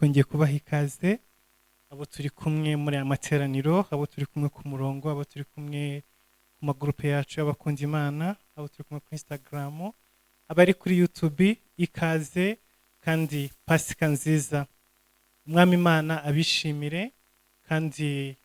twongeye kubaha ikaze abo turi kumwe muri aya materaniro, abo turi kumwe ku murongo, abo turi kumwe ku magrupe yacu y'abakunda Imana, abo turi kumwe kuri Instagram, abari kuri YouTube, ikaze kandi pasika nziza. Umwami Imana abishimire kandi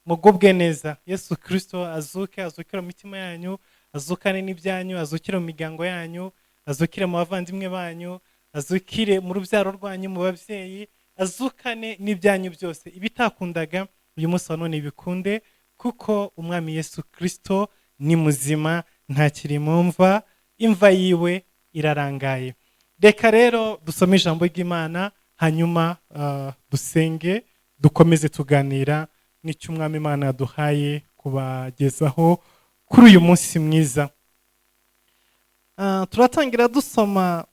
mugubwe neza. Yesu Kristo azukira mu mitima yanyu, azukane n'ibyanyu, azukire mu miryango yanyu, azukire mu bavandimwe banyu, azukire mu rubyaro rwanyu, mu babyeyi, azukane n'ibyanyu byose. Ibitakundaga uyu munsi wa none bikunde, kuko umwami Yesu Kristo ni muzima, ntakiri mu mva, imva yiwe irarangaye. Reka rero dusome ijambo ry'Imana, hanyuma dusenge, dukomeze tuganira n'icyo umwami Imana yaduhaye kubagezaho kuri uyu munsi mwiza. Turatangira dusoma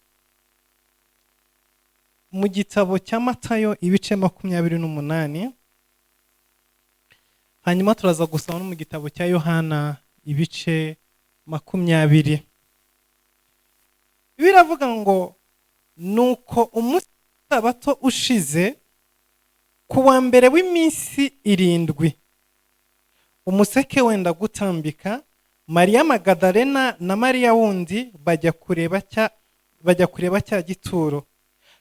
mu gitabo cya Matayo ibice 28, hanyuma turaza gusoma no mu gitabo cya Yohana ibice 20. Biravuga ngo nuko umunsi w'Isabato ushize, ku wa mbere w'iminsi 7, umuseke wenda gutambika, Mariya Magadalena na Mariya wundi bajya kureba cya gituro.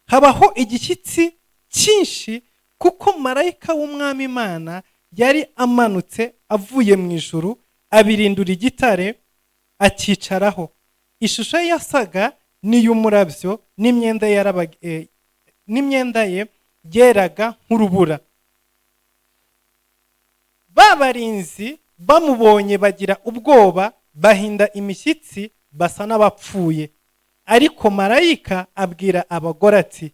Habaho igishyitsi cyinshi, kuko marayika w'umwami Imana yari amanutse avuye mu ijuru, abirindura igitare, akicaraho. Ishusho ye yasaga n'iy'umurabyo, n'imyenda ye yeraga nk'urubura. Babarinzi bamubonye bagira ubwoba, bahinda imishyitsi, basa n'abapfuye. Ariko marayika abwira abagore ati,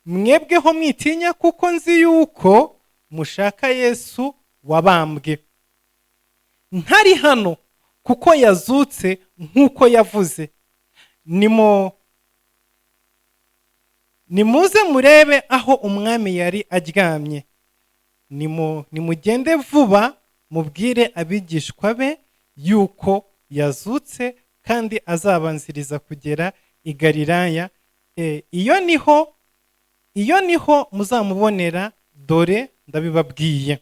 mwebweho mwitinya, kuko nzi yuko mushaka Yesu wabambwe. Ntari hano, kuko yazutse nk'uko yavuze. Nimuze murebe aho umwami yari aryamye. Nimugende vuba mubwire abigishwa be yuko yazutse, kandi azabanziriza kugera i Galilaya. Iyo niho muzamubonera, dore ndabibabwiye.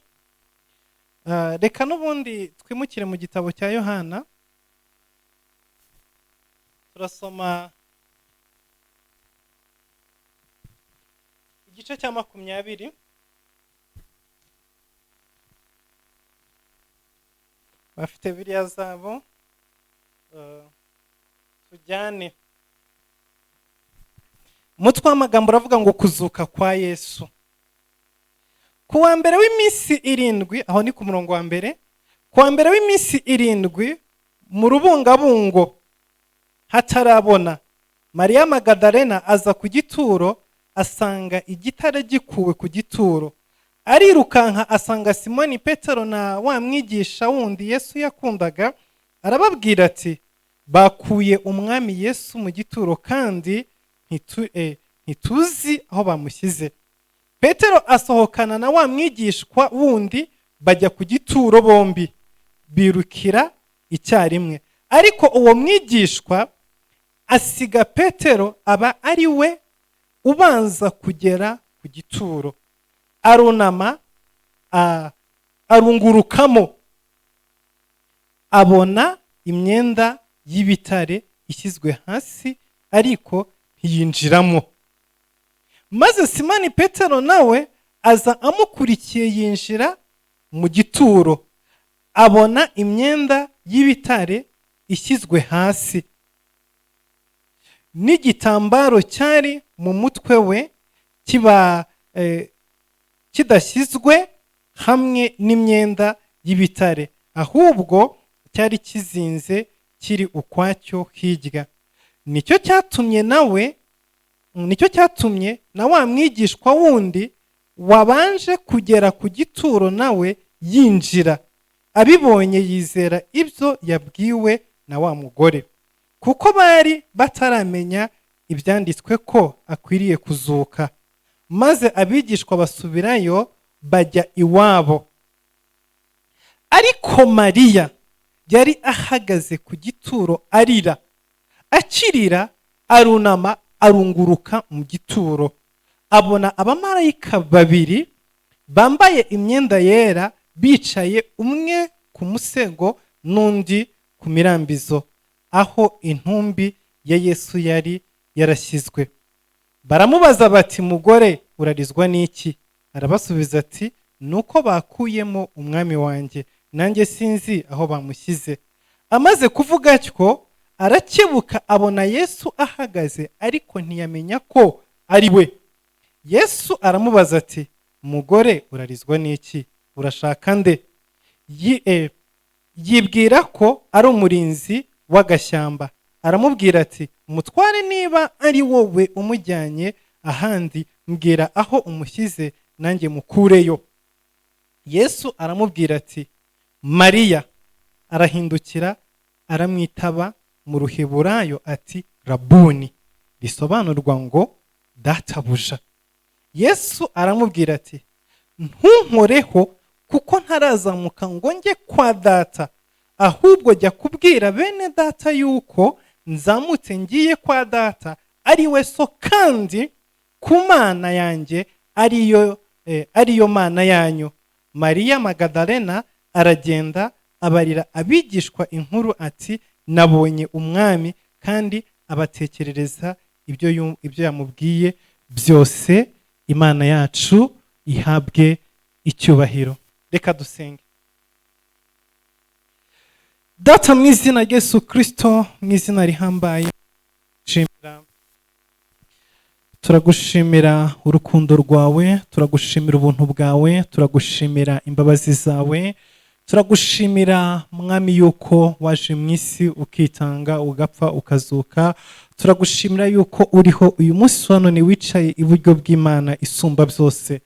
Reka n'ubundi twimukire mu gitabo cya Yohana. Turasoma igice cya 20. Bafite Bibiliya zabo, tujyane. Umutwe w'amagambo uravuga ngo kuzuka kwa Yesu. Ku wa mbere w'iminsi 7, aho ni ku murongo wa mbere. Ku wa mbere w'iminsi 7, mu rubungabungo hatarabona, Mariya Magadalena aza ku gituro, asanga igitare gikuwe ku gituro. Arirukanka asanga Simoni Petero na wa mwigisha wundi Yesu yakundaga, arababwira ati, bakuye umwami Yesu mu gituro, kandi ntituzi aho bamushyize. Petero asohokana na wa mwigishwa wundi, bajya ku gituro bombi, birukira icyarimwe. Ariko uwo mwigishwa asiga Petero, aba ari we ubanza kugera ku gituro. Arunama, arungurukamo, abona imyenda y'ibitare ishyizwe hasi, ariko ntiyinjiramo. Maze Simoni Petero nawe aza amukurikiye, yinjira mu gituro, abona imyenda y'ibitare ishyizwe hasi, n'igitambaro cyari mu mutwe we kidashyizwe hamwe n'imyenda y'ibitare, ahubwo cyari kizinze kiri ukwacyo hirya. Nicyo cyatumye na wa mwigishwa wundi wabanje kugera ku gituro nawe yinjira. Abibonye yizera ibyo yabwiwe na wa mugore, kuko bari bataramenya ibyanditswe ko akwiriye kuzuka. Maze abigishwa basubirayo, bajya iwabo. Ariko Mariya yari ahagaze ku gituro akirira, arunama, arunguruka mu gituro, abona abamarayika babiri bambaye imyenda yera bicaye, umwe ku musego n'undi ku mirambizo aho intumbi ya Yesu yari yarashyizwe. Baramubaza bati, mugore, urarizwa n'iki? Arabasubiza ati, nuko bakuyemo umwami wanjye, nanjye sinzi aho bamushyize. Amaze kuvuga atyo, arakebuka abona Yesu ahagaze, ariko ntiyamenya ko ari we. Yesu aramubaza ati, mugore, urarizwa n'iki? Urashaka nde? Yibwira ko ari umurinzi w'agashyamba. Aramubwira ati, mutware, niba ari wowe umujyanye ahandi, mbwira aho umushyize nanjye mukureyo. Yesu aramubwira ati, Mariya. Arahindukira aramwitaba, mu ruheburayo ati, Rabuni, bisobanurwa ngo databuja. Yesu aramubwira ati, ntunkoreho, kuko ntarazamuka ngo njye kwa data, ahubwo jya kubwira bene data yuko nzamutse ngiye kwa data, ari we so, kandi ku Mana yanjye ariyo Mana yanyu. Mariya Magadalena aragenda abarira abigishwa inkuru ati, nabonye umwami, kandi abatekerereza ibyo yamubwiye byose. Imana yacu ihabwe icyubahiro. Reka dusenge. Data, mu izina rya Yesu Kristo, mu izina rihambaye, turagushimira urukundo rwawe, turagushimira ubuntu bwawe, turagushimira imbabazi zawe, turagushimira mwami yuko waje mu isi ukitanga, ugapfa, ukazuka. Turagushimira yuko uriho uyu munsi wa none, wicaye iburyo bw'Imana isumba byose.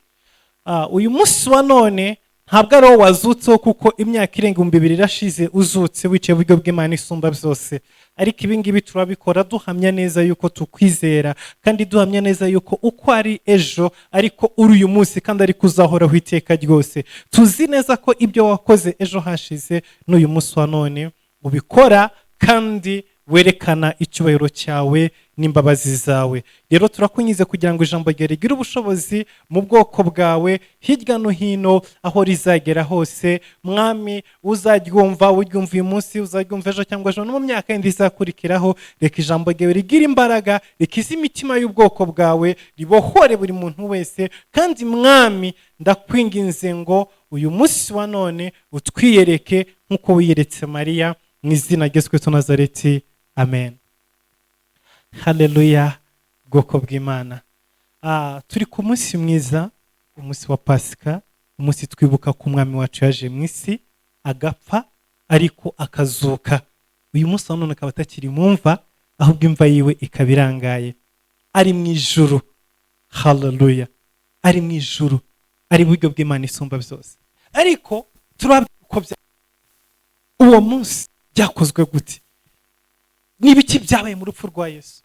Uyu munsi wa none ntabwo ari wowe wazutseho, kuko imyaka irenga 2000 irashize uzutse wicaye iburyo bw'Imana isumba byose. Ariko ibi ngibi turabikora duhamya neza yuko tukwizera, kandi duhamya neza yuko uko ari ejo ariko uri uyu munsi, kandi ariko uzahoraho iteka ryose. Tuzi neza ko ibyo wakoze ejo hashize n'uyu munsi wa none ubikora, kandi werekana icyubahiro cyawe n'imbabazi zawe. Rero turakunyize kugira ngo ijambo ryawe rigire ubushobozi mu bwoko bwawe hirya no hino aho rizagera hose. Mwami, uzaryumva uyu munsi, uzaryumva ejo cyangwa ejo no mu myaka yindi izakurikiraho, reka ijambo ryawe rigire imbaraga, rikize imitima y'ubwoko bwawe, ribohore buri muntu wese. Kandi Mwami, ndakwinginze ngo uyu munsi wa none utwiyereke nk'uko wiyeretse Mariya, mu izina rya Yesu Kristo Nazareti, amen. Haleluya, bwoko bw'Imana. Turi ku munsi mwiza, umunsi wa Pasika, umunsi twibuka ko umwami wacu yaje mu isi agapfa ariko akazuka. Uyu munsi wa none akaba atakiri mu mva, ahubwo imva yiwe ikaba irangaye, ari mu ijuru. Haleluya, ari mu ijuru, ari iburyo bw'Imana isumba byose. Ariko turabwira uko uwo munsi byakozwe gute, n'ibiki byabaye mu rupfu rwa Yesu.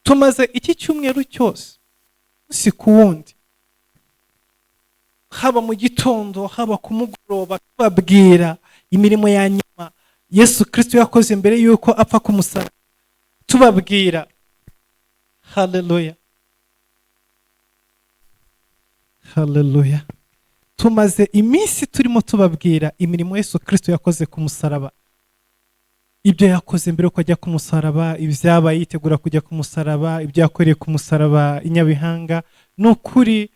Tumaze iki cyumweru cyose umunsi ku wundi, haba mu gitondo haba ku mugoroba, tubabwira imirimo ya nyuma Yesu Kristo yakoze mbere yuko apfa ku musaraba. Tubabwira, haleluya, haleluya, tumaze iminsi turimo tubabwira imirimo Yesu Kristo yakoze ku musaraba, ibyo yakoze mbere yuko ajya ku musaraba, ibyabaye yitegura kujya ku musaraba, ibyo yakoreye ku musaraba i Nyabihanga. N'ukuri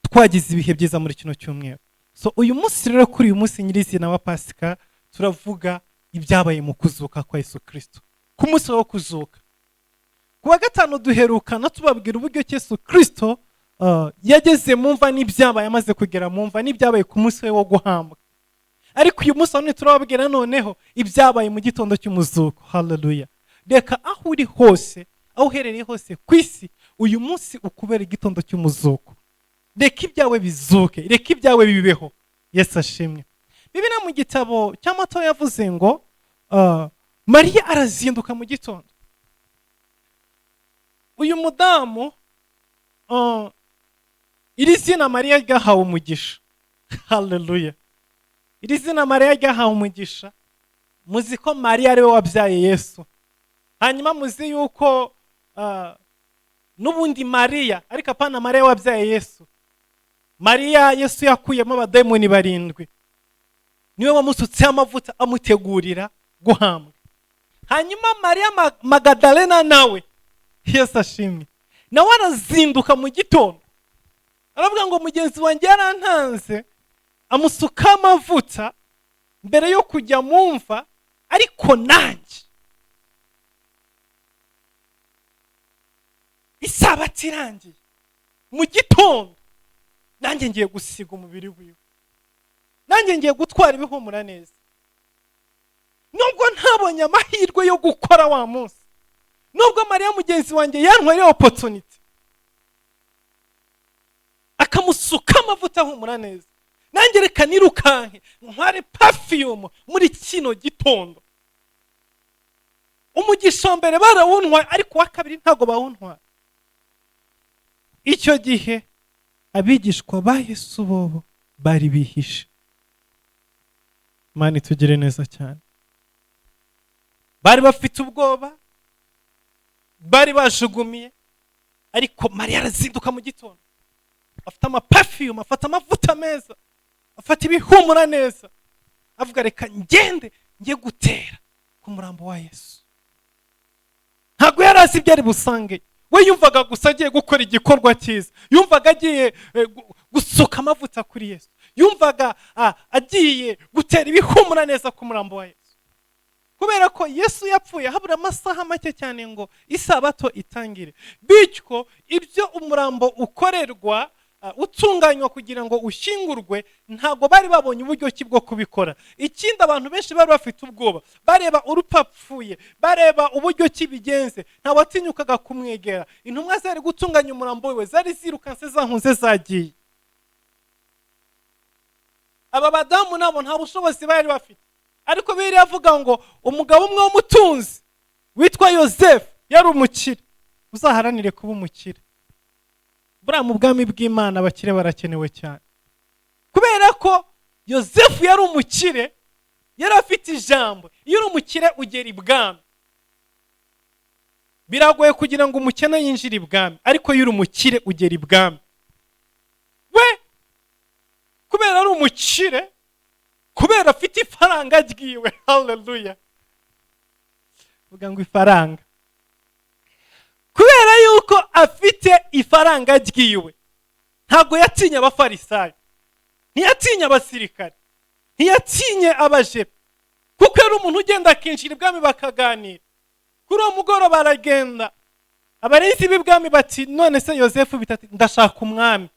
twagize ibihe byiza muri kino cyumweru. So uyu munsi rero, kuri uyu munsi nyirizina wa Pasika, turavuga ibyabaye mu kuzuka kwa Yesu Kristo, ku munsi wo kuzuka. Ku wa gatanu duherukana tubabwira uburyo Yesu Kristo yageze mu mva n'ibyabaye amaze kugera mu mva, n'ibyabaye ku munsi we wo guhambwa. Ariko uyu munsi none turababwira noneho ibyabaye mu gitondo cy'umuzuko. Haleluya. Reka aho uri hose, aho uherereye hose ku isi, uyu munsi ukubera igitondo cy'umuzuko. Reka ibyawe bizuke, reka ibyawe bibeho. Yesu ashimwe. Bibiliya mu gitabo cy'Amato yavuze ngo Mariya arazinduka mu gitondo. Uyu mudamu, iri zina Mariya ryahawe umugisha. Haleluya. Iri zina Mariya ryahawe umugisha. Muzi ko Mariya ari we wabyaye Yesu. Hanyuma muzi yuko n'ubundi Mariya, ariko apana Mariya wabyaye Yesu. Mariya Yesu yakuyemo abadayimoni 7, niwe wamusutseho amavuta amutegurira guhambwa. Hanyuma Mariya Magadalena nawe, Yesu ashimwe, nawe arazinduka mu gitondo, aravuga ngo mugenzi wanjye yarantanze, amusuka amavuta mbere yo kujya mu mva, ariko nanjye isabato irangiye mu gitondo nanjye ngiye gusiga umubiri wiwe, nanjye ngiye gutwara ibihumura neza. Nubwo ntabonye amahirwe yo gukora wa munsi, nubwo Mariya mugenzi wanjye yantwariye opportunity akamusuka amavuta ahumura neza, nanjye reka nirukanke ntware perfume muri kino gitondo. Umugisha mbere barawuntwaye, ariko wa kabiri ntago bawuntwaye. Icyo gihe abigishwa ba Yesu bobo bari bihishe. Mani tugire neza cyane. Bari bafite ubwoba, bari bajugumiye, ariko Mariya arazinduka mu gitondo, afata amaperfume, afata amavuta meza, afata ibihumura neza, avuga reka ngende ngiye gutera ku murambo wa Yesu. Ntabwo yari azi ibyo ari busange, we yumvaga gusa agiye gukora igikorwa cyiza, yumvaga agiye gusuka amavuta kuri Yesu, yumvaga agiye gutera ibihumura neza ku murambo wa Yesu. Kubera ko Yesu yapfuye habura amasaha make cyane ngo isabato itangire, bityo ibyo umurambo ukorerwa utunganywa kugira ngo ushyingurwe, ntago bari babonye uburyo ki bwo kubikora. Ikindi abantu benshi bari bafite ubwoba, bareba urupapfuye, bareba uburyo ki bigenze, nta watinyukaga kumwegera. Intumwa zari gutunganya umurambo we zari zirukanse zahunze zagiye. Aba badamu nabo nta bushobozi bari bafite, ariko Bibiliya avuga ngo umugabo umwe w'umutunzi witwa Yosefu yari umukire. Uzaharanire kuba umukire. Buriya mu bwami bw'Imana abakire barakenewe cyane, kubera ko Yosefu yari umukire, yari afite ijambo. Iyo uri umukire ugera ibwami. Biragoye kugira ngo umukene yinjire ibwami, ariko iyo uri umukire ugera ibwami. We kubera ari umukire, kubera afite ifaranga ryiwe, haleluya, vuga ngo ifaranga. Kubera yuko afite ifaranga ryiwe, ntago yatinye abafarisayo, ntiyatinye abasirikare, ntiyatinye abajepe, kuko yari umuntu ugenda akinjira ibwami bakaganira. Kuri uwo mugoroba baragenda, abarinzi b'ibwami bati none se Yosefu bitati ndashaka umwami.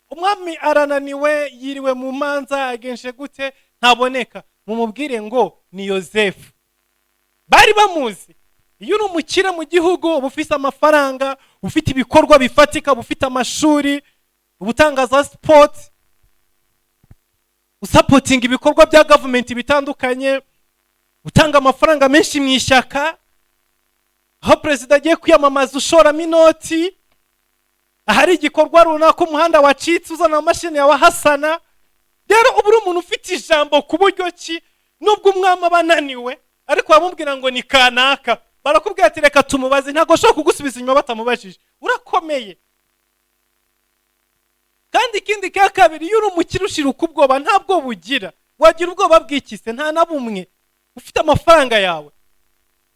Umwami arananiwe, yiriwe mu manza, agenje gute ntaboneka, mumubwire ngo ni Yosefu. Bari bamuzi. Iyo uri umukire mu gihugu, ufite amafaranga, ufite ibikorwa bifatika, ufite amashuri, ubutangaza sport, usapotinga ibikorwa bya government bitandukanye, utanga amafaranga menshi mu ishyaka, aho perezida agiye kwiyamamaza ushoramo inoti, ahari igikorwa runaka umuhanda wacitse uzana amashini yawe hasana. Rero ubu uri umuntu ufite ijambo ku buryo ki nubwo umwami abananiwe, ariko bamubwira ngo ni kanaka, barakubwira ati reka tumubaze, ntago ashobora kugusubiza inyuma batamubajije, urakomeye. Kandi ikindi cya kabiri, iyo uri umukire ushiruka ubwoba, ntabwo bugira, wagira ubwoba bw'ikise, nta na bumwe, ufite amafaranga yawe.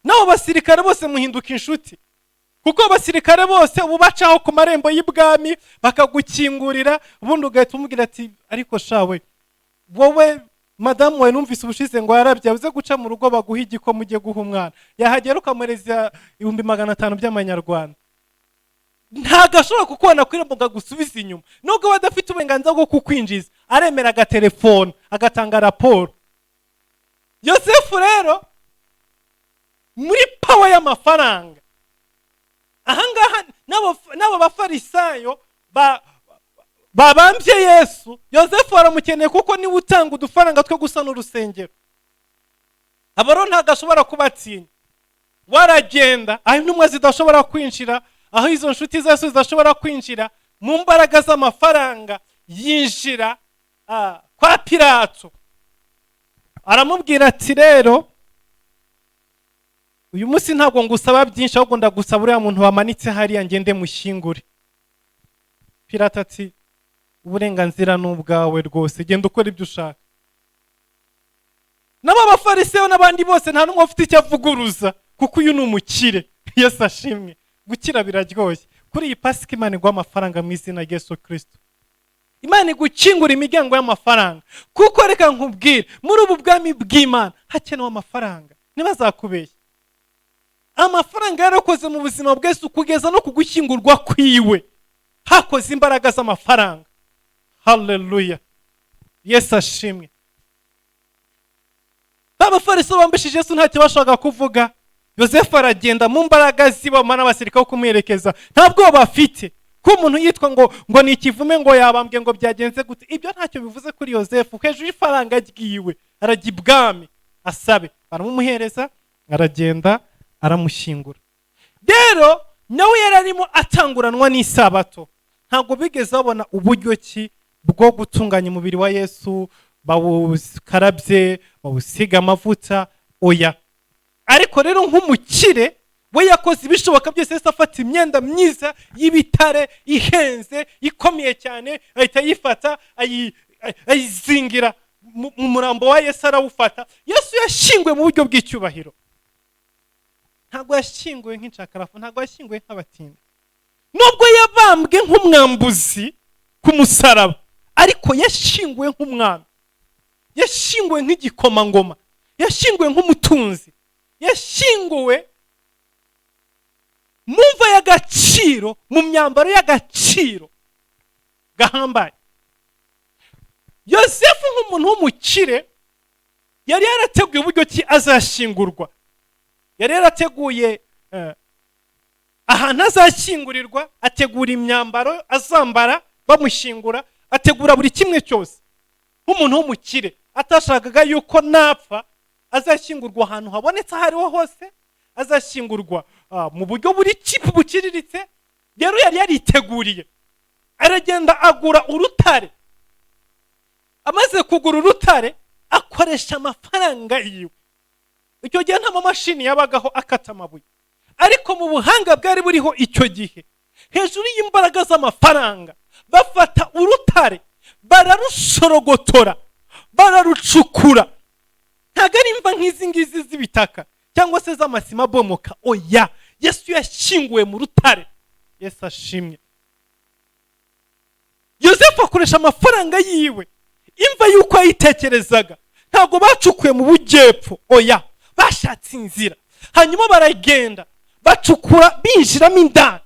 Naho basirikare bose muhinduka inshuti, kuko abasirikare bose ubu bacaho ku marembo y'ibwami bakagukingurira, ubundi ugahita umubwira ati ariko shawe wowe madamu we numvise ubushize ngo yarabye, uze guca mu rugo baguha igikoma ujye guha umwana, yahagera ukamureza 500 by'amanyarwanda. Ntago ashobora kukubona kuri mbuga gusubiza inyuma, nubwo badafite uburenganzira bwo kukwinjiza, aremera agatelefone agatanga raporo. Yosefu rero muri power y'amafaranga, ahangaha nabo bafarisayo babambye Yesu, Yosefu aramukeneye kuko niwe utanga udufaranga two gusana urusengero. Abaro ntago ashobora kubatinya, waragenda aho intumwa zidashobora kwinjira, aho izo nshuti zose zidashobora kwinjira, mu mbaraga z'amafaranga yinjira kwa Pilato. Aramubwira ati rero uyu munsi ntabwo ngusaba byinshi, ahubwo ndagusaba uriya muntu wamanitse hariya ngende mushyingure. Pilato ati uburenganzira ni ubwawe rwose, genda ukora ibyo ushaka. N'abafarisayo n'abandi bose nta n'umwe ufite icyo avuguruza, kuko uyu ni umukire. Yesu ashimwe. Gukira biraryoshye. Kuri iyi Pasika Imana iguha amafaranga mu izina rya Yesu Kristo. Imana igukingura imiryango y'amafaranga, kuko reka nkubwire, muri ubu bwami bw'Imana hakenewe amafaranga. Ntibazakubeshye. Amafaranga yarakoze mu buzima bwa Yesu kugeza no kugushyingurwa kwiwe. Hakoze imbaraga z'amafaranga. Haleluya. Yesu ashimwe. Abafarisayo bambishije Yesu ntacyo bashaka kuvuga. Yosefu aragenda mu mbaraga zibamana abasirikare kumuherekeza. Ntabwo bafite ko umuntu yitwa ngo ni ikivume ngo yabambwe ngo byagenze gute. Ibyo ntacyo bivuze kuri Yosefu. Hejuru y'ifaranga ryiwe arajya ibwami asabe, baramumuhereza, aragenda aramushyingura. Rero nawe yari arimo atanguranwa n'isabato. Ntabwo bigeze babona uburyo ki bwo gutunganya umubiri wa Yesu, bawukarabye, bawusiga amavuta, oya. Ariko rero nk'umukire we yakoze ibishoboka byose. Yesu afata imyenda myiza y'ibitare ihenze ikomeye cyane, ahita ayifata ayizingira mu murambo wa Yesu, arawufata. Yesu yashyinguwe mu buryo bw'icyubahiro. Ntabwo yashyinguwe nk'incakarafu, ntabwo yashyinguwe nk'abatindi. Nubwo yabambwe nk'umwambuzi ku musaraba, ariko yashyinguwe nk'umwami, yashyinguwe nk'igikomangoma, yashyinguwe nk'umutunzi, yashyinguwe mu mva y'agaciro, mu myambaro y'agaciro gahambaye. Yosefu nk'umuntu w'umukire yari yarateguye uburyo ki azashyingurwa. Yari yarateguye ahantu azashyingurirwa, ategura imyambaro azambara bamushyingura, ategura buri kimwe cyose. Nk'umuntu w'umukire atashakaga yuko napfa, azashyingurwa ahantu habonetse aho ariho hose, azashyingurwa mu buryo buri kipu bukiriritse. Rero yari yariteguriye, aragenda agura urutare. Amaze kugura urutare, akoresha amafaranga yiwe. Icyo gihe nta mamashini yabagaho akata amabuye, ariko mu buhanga bwari buriho icyo gihe, hejuru y'imbaraga z'amafaranga, bafata urutare bararushorogotora, bararucukura. Ntabwo ari imva nk'izi ngizi z'ibitaka cyangwa se z'amasima abomoka, oya. Yesu yashyinguwe mu rutare. Yesu ashimwe. Yosefu akoresha amafaranga yiwe, imva yuko yayitekerezaga. Ntabwo bacukuye mu bujyepfo, oya, bashatse inzira, hanyuma baragenda bacukura binjiramo indani.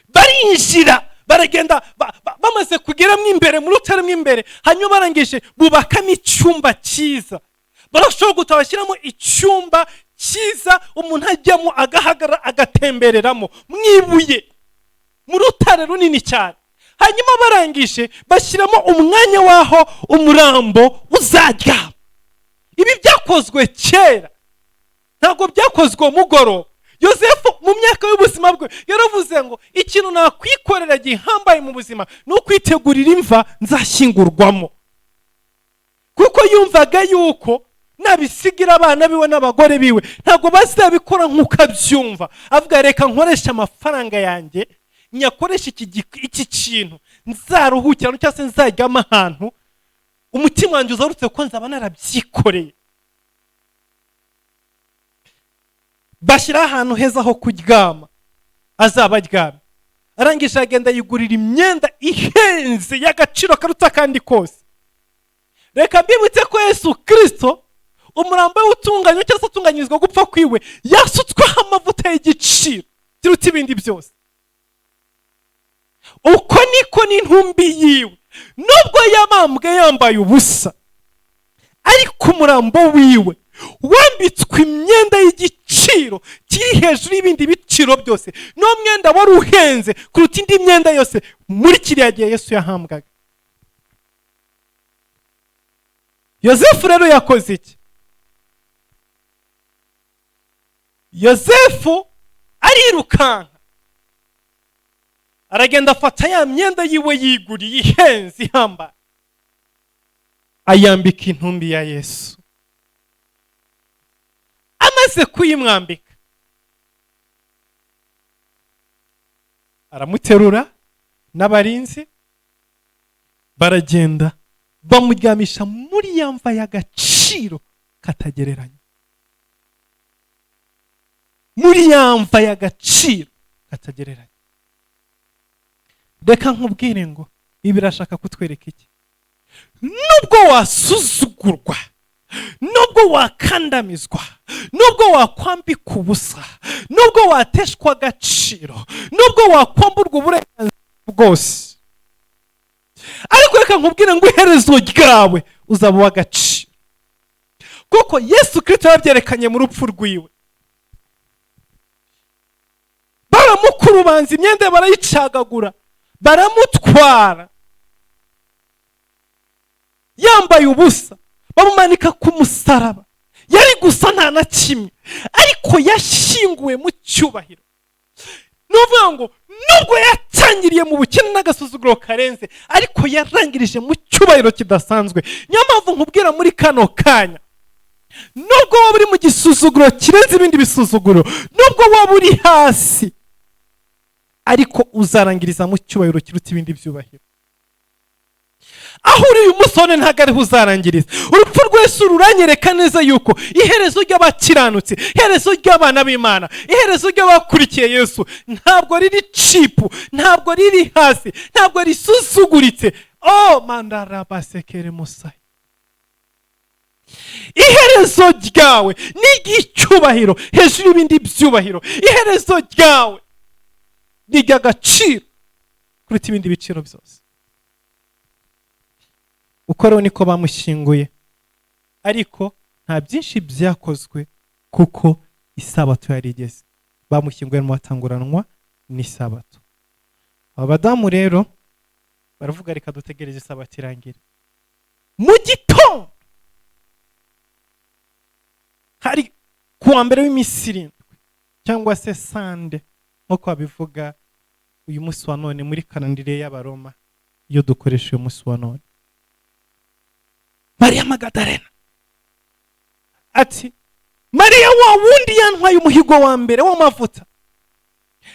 Barinjira baragenda bamaze kugeramo imbere mu rutare mo imbere, hanyuma barangije bubakamo icyumba cyiza. Barashobora gutabashyiramo icyumba cyiza umuntu ajyamo agahagarara agatembereramo mwibuye mu rutare runini cyane. Hanyuma barangije bashyiramo umwanya waho umurambo uzajya. Ibi byakozwe kera, ntabwo byakozwe mugoroba. Yosefu mu myaka y'ubuzima bwe yaravuze ngo ikintu nakwikorera gihambaye mu buzima ni ukwitegurira imva nzashyingurwamo, kuko yumvaga yuko nabisigira abana biwe n'abagore biwe ntabwo bazabikora nk'uko abyumva. Avuga reka nkoresha amafaranga yanjye, nyakoresha iki kintu nzaruhukira cyangwa se nzajyamo ahantu umutima wanjye uzarutse ko nzaba narabyikoreye. Bashyira ahantu heza ho kuryama, azaba aryamye. Arangije agenda yigurira imyenda ihenze y'agaciro karuta kandi kose. Reka mbibutse ko Yesu Kristo umurambo we utunganywa cyangwa se utunganyirizwa gupfa kwiwe, yasutsweho amavuta y'igiciro kiruta ibindi byose. Uko niko n'intumbi yiwe, nubwo yabambwe yambaye ubusa, ariko umurambo wiwe wambitswe imyenda y'igiciro kiri hejuru y'ibindi biciro byose. No mwenda wari uhenze kuruta indi myenda yose muri kiriya gihe Yesu yahambwaga. Yosefu rero yakoze iki? Yosefu arirukanka, aragenda afata ya myenda yiwe yiguriye ihenze ihambaye, ayambika intumbi ya Yesu. amaze kuyimwambika aramuterura n'abarinzi baragenda bamuryamisha muri ya mva y'agaciro katagereranya, muri ya mva y'agaciro katagereranya. Reka nkubwire ngo ibi birashaka kutwereka iki? Nubwo wasuzugurwa, nubwo wakandamizwa, nubwo wakwambika ubusa, nubwo wateshwa agaciro, nubwo wakwamburwa uburenganzira bwose, ariko reka nkubwire ngo iherezo ryawe uzaba uw'agaciro, kuko Yesu Kristo yabyerekanye mu rupfu rwiwe. Baramukurubanza, imyenda barayicagagura, baramutwara yambaye ubusa, bamumanika ku musaraba, yari gusa nta na kimwe, ariko yashyinguwe mu cyubahiro. Nuvuga ngo nubwo yatangiriye mu bukene n'agasuzuguro karenze, ariko yarangirije mu cyubahiro kidasanzwe. Niyo mpamvu nkubwira muri kano kanya, nubwo waba uri mu gisuzuguro kirenze ibindi bisuzuguro, nubwo waba uri hasi, ariko uzarangiriza mu cyubahiro kiruta ibindi byubahiro. Aho uri uyu musone ntabwo ariho uzarangiriza. Urupfu rw'Yesu ruranyereka neza yuko iherezo ry'abakiranutsi, iherezo ry'abana b'Imana, iherezo ry'abakurikiye Yesu ntabwo riri cipu, ntabwo riri hasi, ntabwo risuzuguritse. Oh mandarabasekere musayi, iherezo ryawe ni icyubahiro hejuru y'ibindi byubahiro. Iherezo ryawe ni iry'agaciro kuruta ibindi biciro byose. Uko rero niko bamushyinguye, ariko nta byinshi byakozwe kuko isabato yari igeze. Bamushyinguye mu batanguranwa n'isabato. Abadamu rero baravuga reka dutegereze isabato irangire. Mu gitondo hari kuwa mbere w'iminsi 7 cyangwa se Sande nk'uko babivuga uyu munsi wa none muri kalendire y'Abaroma, iyo dukoresha uyu munsi wa none. Mariya Magadalena ati Mariya wa wundi yantwaye umuhigo wa mbere w'amavuta,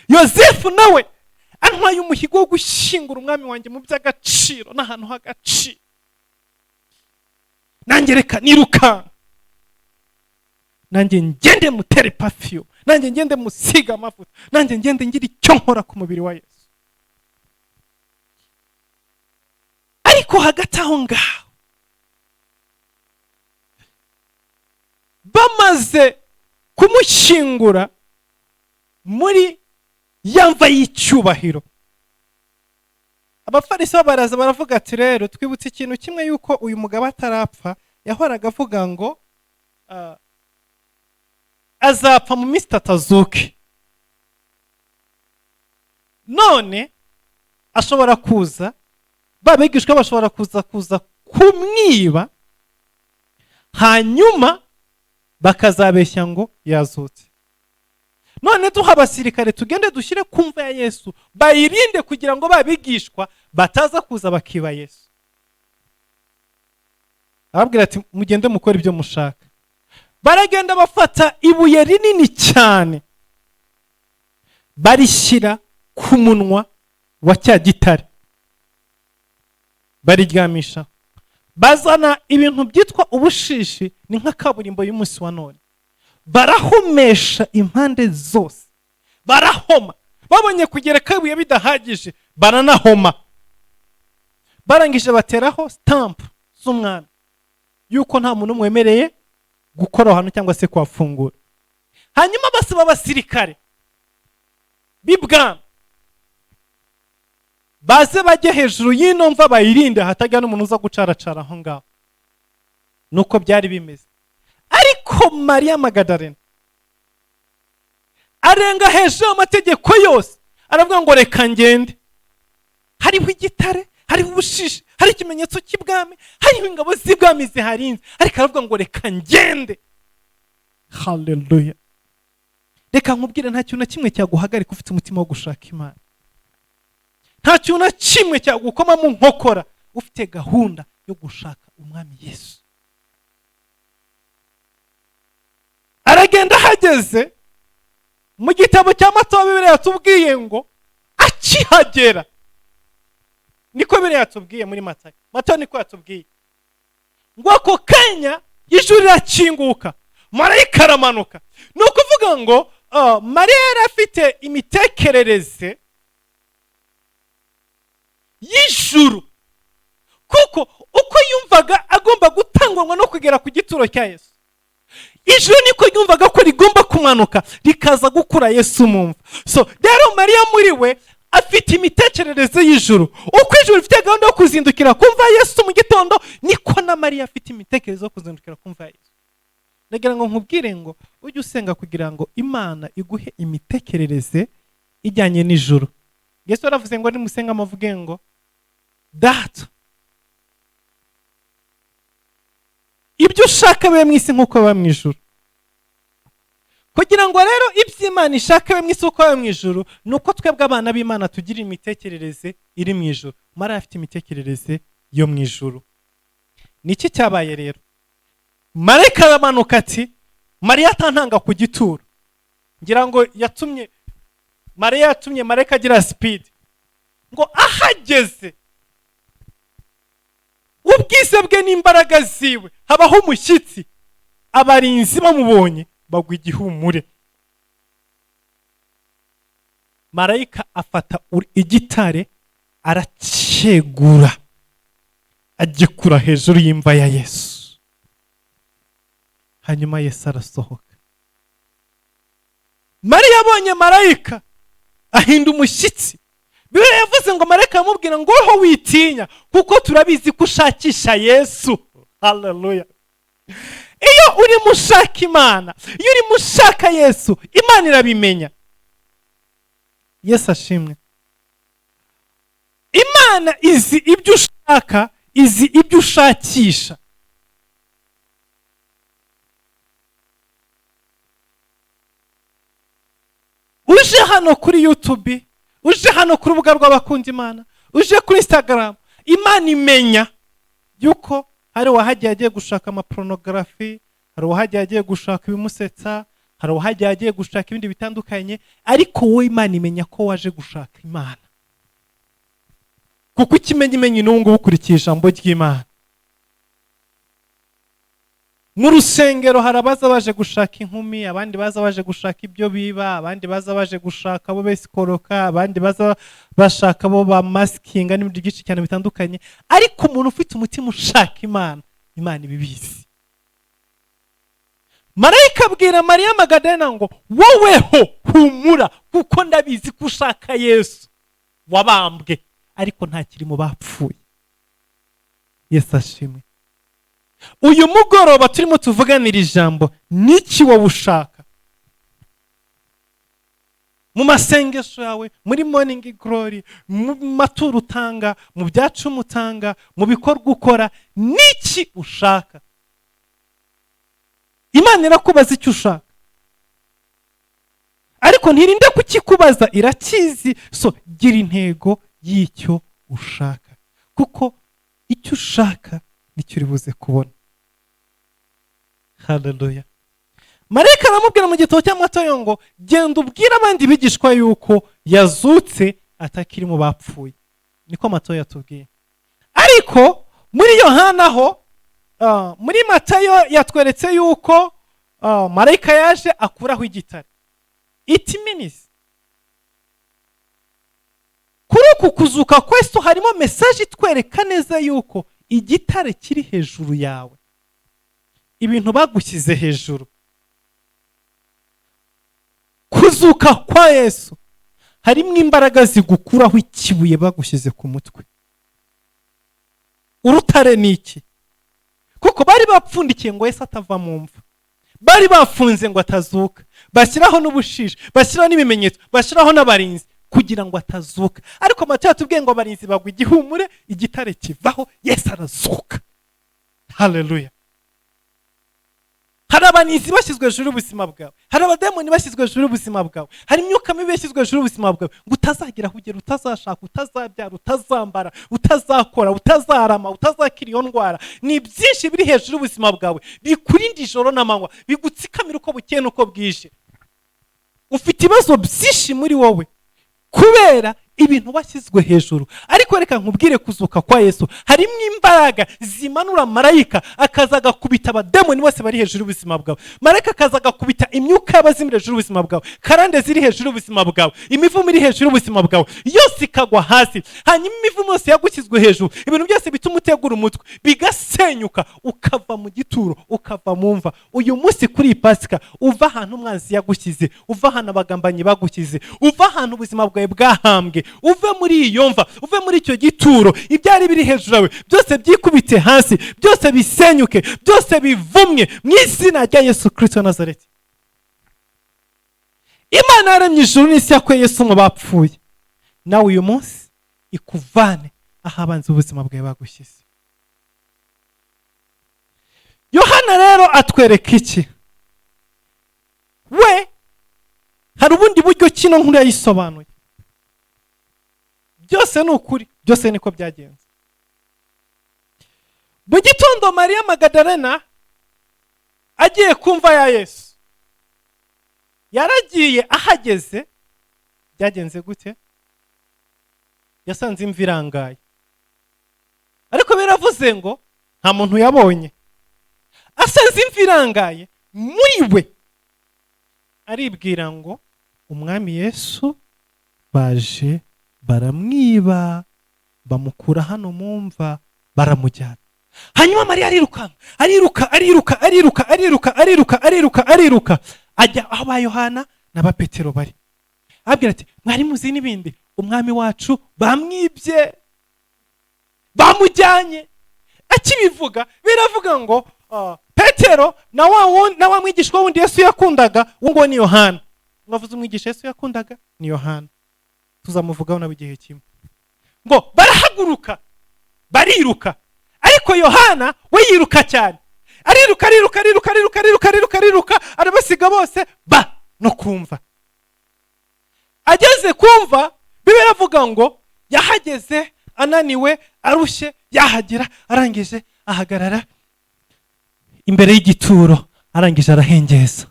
Yosefu nawe antwaye umuhigo wo gushyingura umwami wanjye mu by'agaciro n'ahantu h'agaciro. Nanjye reka niruka, nanjye ngende mutere perfume, nanjye ngende musiga amavuta, nanjye ngende ngira icyo nkora ku mubiri wa Yesu. Ariko hagati aho ngaho bamaze kumushyingura muri yamva y'icyubahiro, abafarisayo baraza baravuga ati rero twibutse ikintu kimwe, yuko uyu mugabo atarapfa yahoraga avuga ngo azapfa mu minsi 3 azuke. None ashobora kuza, babigishwa bashobora kuza kumwiba, hanyuma bakazabeshya ngo yazutse. None duha abasirikare tugende dushyire kumva ya Yesu, bayirinde kugira ngo babigishwa bataza kuza bakiba Yesu. Ababwira ati mugende mukora ibyo mushaka. Baragenda bafata ibuye rinini cyane, barishyira ku munwa wa cya gitare, bariryamisha. Bazana ibintu byitwa ubushishi, ni nka kaburimbo y'umunsi wa none, barahomesha impande zose, barahoma. Babonye kugereka ibuye bidahagije, baranahoma. Barangije bateraho stamp z'umwami yuko nta muntu mwemereye gukora hano cyangwa se kwafungura. Hanyuma basaba abasirikare b'ibwami baze bajye hejuru y'ino mva bayirinde hatajya n'umuntu uza gucaracara aho ngaho. Nuko byari bimeze. Ariko Mariya Magadalena arenga hejuru y'amategeko yose, aravuga ngo reka ngende. Hariho igitare, hariho ubushishi, hari ikimenyetso cy'ibwami, hariho ingabo z'ibwami ziharinze, ariko aravuga ngo reka ngende. Haleluya. Reka nkubwire nta kintu na kimwe cyaguhagarika ufite umutima wo gushaka Imana. Nta kintu na kimwe cyagukoma mu nkokora ufite gahunda yo gushaka umwami Yesu. aragenda ahageze. Mu gitabo cya Matayo Bibiliya yatubwiye ngo akihagera, niko Bibiliya yatubwiye muri Matayo niko yatubwiye ngo ako kanya ijuru rirakinguka, marayika aramanuka. Ni ukuvuga ngo Mariya yari afite imitekerereze y'ijuru, kuko uko yumvaga agomba gutangwa no kugera ku gituro cya Yesu, ijuru niko yumvaga ko rigomba kumanuka rikaza gukura Yesu mumva. So rero Mariya muri we afite imitekerereze y'ijuru. Uko ijuru rifite gahunda yo kuzindukira kumva Yesu mu gitondo, niko na Mariya afite imitekerereze yo kuzindukira kumva Yesu. Nagira ngo nkubwire ngo ujye usenga kugira ngo Imana iguhe imitekerereze ijyanye n'ijuru. Yesu yaravuze ngo nimusenga amavuge ngo Data, ibyo ushaka bibe mu isi nk'uko biba mu ijuru. Kugira ngo rero ibyo Imana ishaka bibe mu isi nk'uko biba mu ijuru, ni uko twebwe abana b'Imana tugira imitekerereze iri mu ijuru. Mariya afite imitekerereze yo mu ijuru. Niki cyabaye rero? Marayika aramanuka ati, Mariya atantanga ku gituro. Ngira ngo Mariya yatumye marayika agira speed, ngo ahageze ubwize bwe n'imbaraga ziwe habaho umushyitsi, abarinzi bamubonye bagwa igihumure. Marayika afata igitare aracyegura agikura hejuru y'imva ya Yesu, hanyuma Yesu arasohoka. Mariya abonye marayika ahinda umushyitsi. Bibiliya yavuze ngo marayika amubwira ngo ho witinya, kuko turabizi ko ushakisha Yesu. Haleluya. Iyo uri mushaka Imana, iyo uri mushaka Yesu, Imana irabimenya. Yesu ashimwe. Imana izi ibyo ushaka, izi ibyo ushakisha. Uje hano kuri YouTube, uje hano ku rubuga rw'abakunda Imana, uje kuri Instagram, Imana imenya yuko hari uwahagiye agiye gushaka amapornography, hari uwahagiye agiye gushaka ibimusetsa, hari uwahagiye agiye gushaka ibindi bitandukanye, ariko wowe Imana imenya ko waje gushaka Imana. Kuko ikimenyimenyi n'ubu ngubu ukurikiye ijambo ry'Imana. Mu rusengero hari abaza baje gushaka inkumi, abandi baza baje gushaka ibyo biba, abandi baza baje gushaka abo besikoroka, abandi baza bashaka abo ba maskinga n'ibindi byinshi cyane bitandukanye. Ariko umuntu ufite umutima ushaka Imana, Imana ibibizi. Marayika abwira Mariya Magadalena ngo woweho humura, kuko ndabizi ko ushaka Yesu wabambwe, ariko ntakiri mu bapfuye. Yesu ashimwe. Uyu mugoroba turimo tuvuganira ijambo, niki wowe ushaka? Mu masengesho yawe, muri morning glory, mu maturo utanga, mu byacu utanga, mu bikorwa ukora, niki ushaka? Imana irakubaza icyo ushaka, ariko ntirinde kukikubaza, irakizi. So gira intego y'icyo ushaka, kuko icyo ushaka nicyo uri buze kubona. Haleluya. Marayika aramubwira mu gitabo cya Matayo ngo genda ubwire abandi bigishwa yuko yazutse atakiri mu bapfuye. Niko Matayo yatubwiye. Ariko muri Yohana ho, muri Matayo yatweretse yuko marayika yaje akuraho igitare. It means kuri uku kuzuka kwesto harimo message itwereka neza yuko igitare kiri hejuru yawe, ibintu bagushyize hejuru. Kuzuka kwa Yesu harimo imbaraga zigukuraho ikibuye bagushyize ku mutwe. Urutare ni iki? Kuko bari bapfundikiye ngo Yesu atava mu mva, bari bafunze ngo atazuka, bashyiraho n'ubushisha, bashyiraho n'ibimenyetso, bashyiraho n'abarinzi kugira ngo atazuka. Ariko Matayo atubwiye ngo abarinzi bagwa igihumure, igitare kivaho, Yesu arazuka. Haleluya. hari abanizi bashyizwe hejuru y'ubuzima bwawe, hari abademoni bashyizwe hejuru y'ubuzima bwawe, hari imyuka mibi yashyizwe hejuru y'ubuzima bwawe ngo utazagira aho ugera, utazashaka, utazabyara, utazambara, utazakora, utazarama, utazakira iyo ndwara. Ni byinshi biri hejuru y'ubuzima bwawe bikurinda ijoro n'amanywa, bigutsikamira uko bukeye n'uko bwije. Ufite ibibazo byinshi muri wowe kubera ibintu washyizwe hejuru. Ariko reka nkubwire, kuzuka kwa Yesu harimo imbaraga zimanura marayika akaza agakubita abademoni bose bari hejuru y'ubuzima bwawe. Marayika akaza agakubita imyuka y'abazimu hejuru y'ubuzima bwawe, karande ziri hejuru y'ubuzima bwawe, imivumo iri hejuru y'ubuzima bwawe, yose ikagwa hasi. Hanyuma imivumo yose yagushyizwe hejuru, ibintu byose bituma utegura umutwe bigasenyuka, ukava mu gituro, ukava mu mva. Uyu munsi kuri iyi Pasika uva ahantu umwanzi yagushyize, uva ahantu abagambanyi bagushyize, uva ahantu ubuzima bwawe bwahambwe, uve muri iyo mva, uve muri icyo gituro. Ibyari biri hejuru yawe byose byikubite hasi, byose bisenyuke, byose bivumwe mu izina rya Yesu Kristo wa Nazareti. Imana yaremye ijuru n'isi, yakuye Yesu mu bapfuye. Nawe uyu munsi ikuvane aho abanzi ubuzima bwawe bagushyize. Yohana rero atwereka iki? We hari ubundi buryo kino nkuru yayisobanuye. Byose ni ukuri, byose niko byagenze. Mu gitondo Mariya Magadalena agiye kumva ya Yesu, yaragiye, ahageze byagenze gute? Yasanze imva irangaye, ariko biravuze ngo nta muntu yabonye. Asanze imva irangaye, muri we aribwira ngo umwami Yesu baje baramwiba, bamukura hano mu mva, baramujyana. Hanyuma Mariya ariruka ajya aho ba Yohana na ba Petero bari, abwira ati mwari muzi n'ibindi, umwami wacu bamwibye, bamujyanye. Akibivuga biravuga ngo Petero na wa mwigishwa wundi Yesu yakundaga, ngo ni Yohana. Mwavuze umwigisha Yesu yakundaga ni Yohana, tuzamuvugaho nawe igihe kimwe. Ngo barahaguruka bariruka, ariko Yohana we yiruka cyane, ariruka arabasiga bose ba no kumva. Ageze kumva Bibiliya iravuga ngo yahageze ananiwe, arushye, yahagera, arangije ahagarara imbere y'igituro, arangije arahengeza,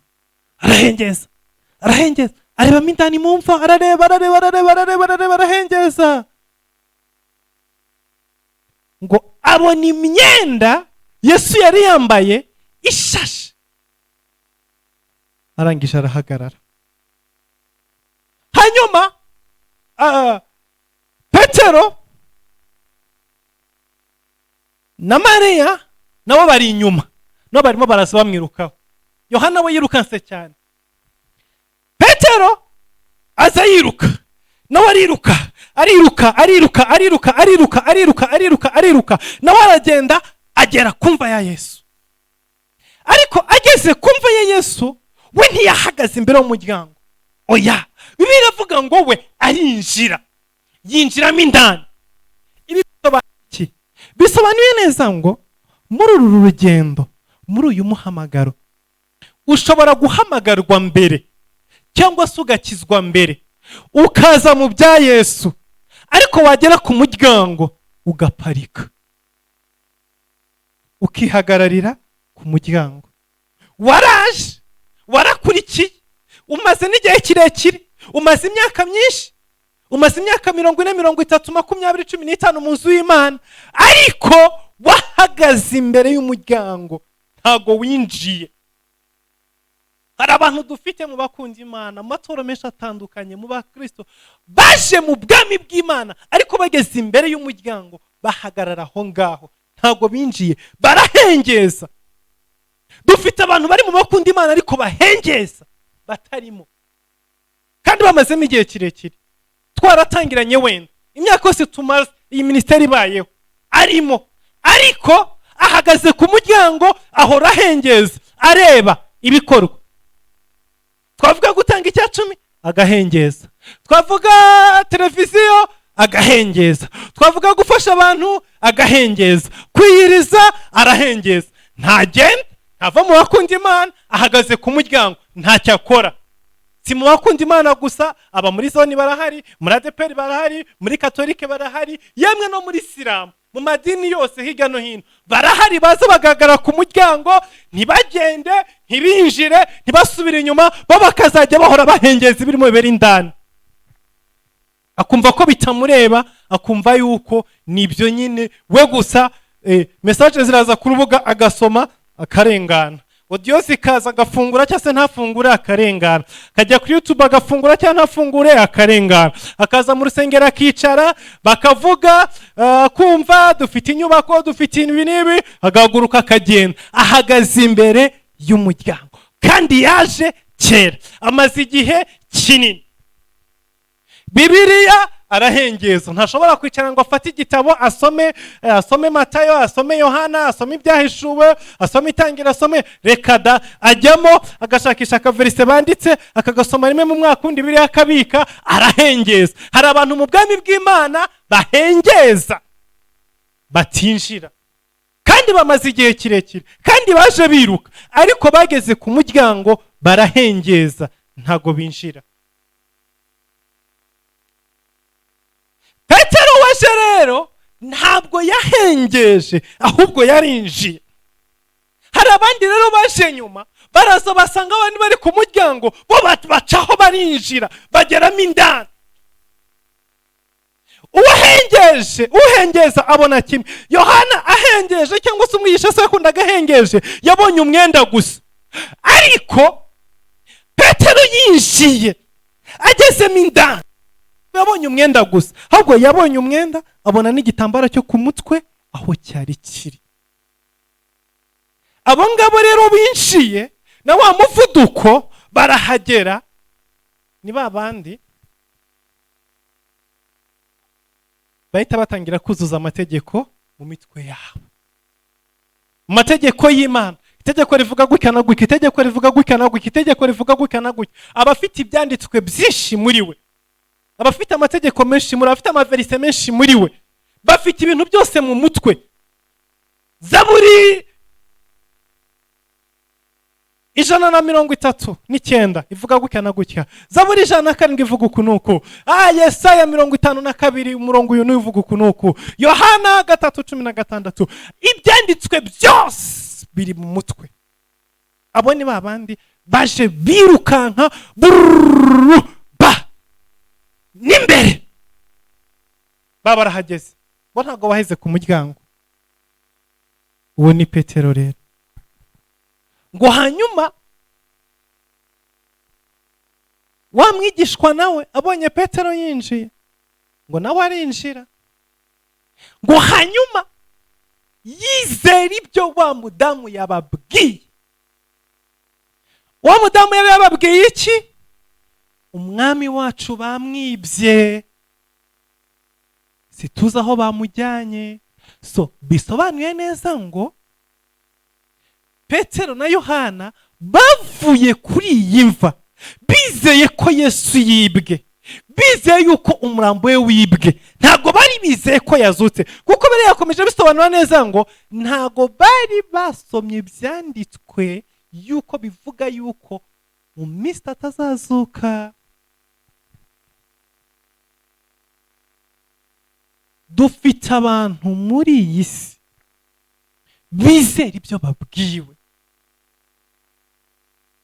areba indani mu mva, arareba, arahengeza. Ngo abona imyenda Yesu yari yambaye ishashe, arangije arahagarara. Hanyuma Petero na Mariya nabo bari inyuma, nabo barimo baraza bamwirukaho. Yohana we yirukanse cyane, Petero aza yiruka, nawe ariruka, nawe aragenda agera kumva ya Yesu. Ariko ageze kumva ya Yesu, we ntiyahagaze imbere y'umuryango, oya. Bibiliya iravuga ngo we yinjiramo indani. Ibi bisobanuye neza ngo muri uru rugendo, muri uyu muhamagaro, ushobora guhamagarwa mbere cyangwa se ugakizwa mbere, ukaza mu bya Yesu, ariko wagera ku muryango ugaparika, ukihagararira ku muryango. Waraje, warakurikiye, umaze n'igihe kirekire, umaze imyaka myinshi, umaze imyaka 40, 30, 20, 15 mu nzu y'Imana, ariko wahagaze imbere y'umuryango, ntago winjiye. Hari abantu dufite mu bakunzi Imana, amatoro menshi atandukanye mu bakristo, baje mu bwami bw'Imana, ariko bageze imbere y'umuryango bahagarara aho ngaho, ntago binjiye, barahengeza. Dufite abantu bari mu bakunda Imana ariko bahengeza, batarimo, kandi bamazemo igihe kirekire. Twaratangiranye wenda imyaka yose tumaze iyi ministeri ibayeho, arimo, ariko ahagaze ku muryango, ahora ahengeza, areba ibikorwa. Twavuga gutanga icya 10, agahengeza. Twavuga televiziyo, agahengeza. Twavuga gufasha abantu, agahengeza. Kwiyiriza, arahengeza. Ntagenda, ntava mu bakunda Imana, ahagaze ku muryango ntacyo akora. Si mu bakunda Imana gusa, aba muri zone barahari, muri ADPR barahari, muri Katolike barahari, yemwe no muri Isilamu, mu madini yose hirya no hino barahari, baza bagaragara ku muryango, ntibagende, ntibinjire, ntibasubire inyuma, bo bakazajya bahora bahengeza ibirimo bibera indani. Akumva ko bitamureba, akumva yuko nibyo nyine we gusa. Message ziraza ku rubuga agasoma akarengana, audio zikaza agafungura cyangwa se ntafungure akarengana, kajya kuri YouTube agafungura cyangwa ntafungure akarengana, akaza mu rusengero akicara bakavuga kumva dufite inyubako, dufite ibi n'ibi, agahaguruka akagenda, ahagaze imbere y'umuryango kandi yaje kera, amaze igihe kinini. Bibiliya arahengeza, ntashobora kwicara ngo afate igitabo asome Matayo, asome Yohana, asome ibyahishuwe, asome Itangira, asome reka da, ajyamo agashakisha akaverise banditse akagasoma rimwe mu mwaka, undi Bibiliya akabika. Arahengeza. Hari abantu mu bwami bw'Imana bahengeza batinjira, kandi bamaze igihe kirekire, kandi baje biruka, ariko bageze ku muryango barahengeza, ntago binjira. Petero waje rero ntabwo yahengeje, ahubwo yarinjiye. Hari abandi rero baje nyuma, baraza basanga abandi bari ku muryango, bo bacaho barinjira, bageramo indani. Uhengeza abona kimwe. Yohana ahengeje, cyangwa se umwigisha se yakundaga ahengeje, yabonye umwenda gusa. Ariko Petero yinjiye, agezemo indani, yabonye umwenda gusa, ahubwo yabonye umwenda, abona n'igitambaro cyo ku mutwe aho cyari kiri. Abo ngabo rero binjiye na wa muvuduko barahagera, ni babandi bahita batangira kuzuza amategeko mu mitwe yabo. Amategeko y'Imana, itegeko rivuga gutya na gutya, itegeko rivuga gutya na gutya, itegeko rivuga gutya na gutya. Abafite ibyanditswe byinshi muri we, abafite amategeko menshi muri, abafite amaverise menshi muri we, bafite ibintu byose mu mutwe. Zaburi 139 ivuga gutya na gutya, Zaburi 107 ivuga uku nuku, Yesaya 52 umurongo uyu uvuga uku nuku, Yohana 3:16. Ibyanditswe byose biri mu mutwe. Abo ni babandi baje birukanka n'imbere, barahageze, bo ntago baheze ku muryango. Uwo ni Petero rero. Ngo hanyuma wa mwigishwa nawe abonye Petero yinjiye, ngo nawe arinjira. Ngo hanyuma yizera ibyo wa mudamu yababwiye. Wa mudamu yababwiye iki? Umwami wacu bamwibye, situza aho bamujyanye. So bisobanuye neza ngo Petero na Yohana bavuye kuri iyi mva bizeye ko Yesu yibwe, bizeye yuko umurambo we wibwe, ntago bari bizeye ko yazutse. Kuko bari yakomeje bisobanura neza ngo ntago bari basomye byanditswe yuko bivuga yuko mu minsi atazazuka. Dufite abantu muri iyi si bizera ibyo babwiwe.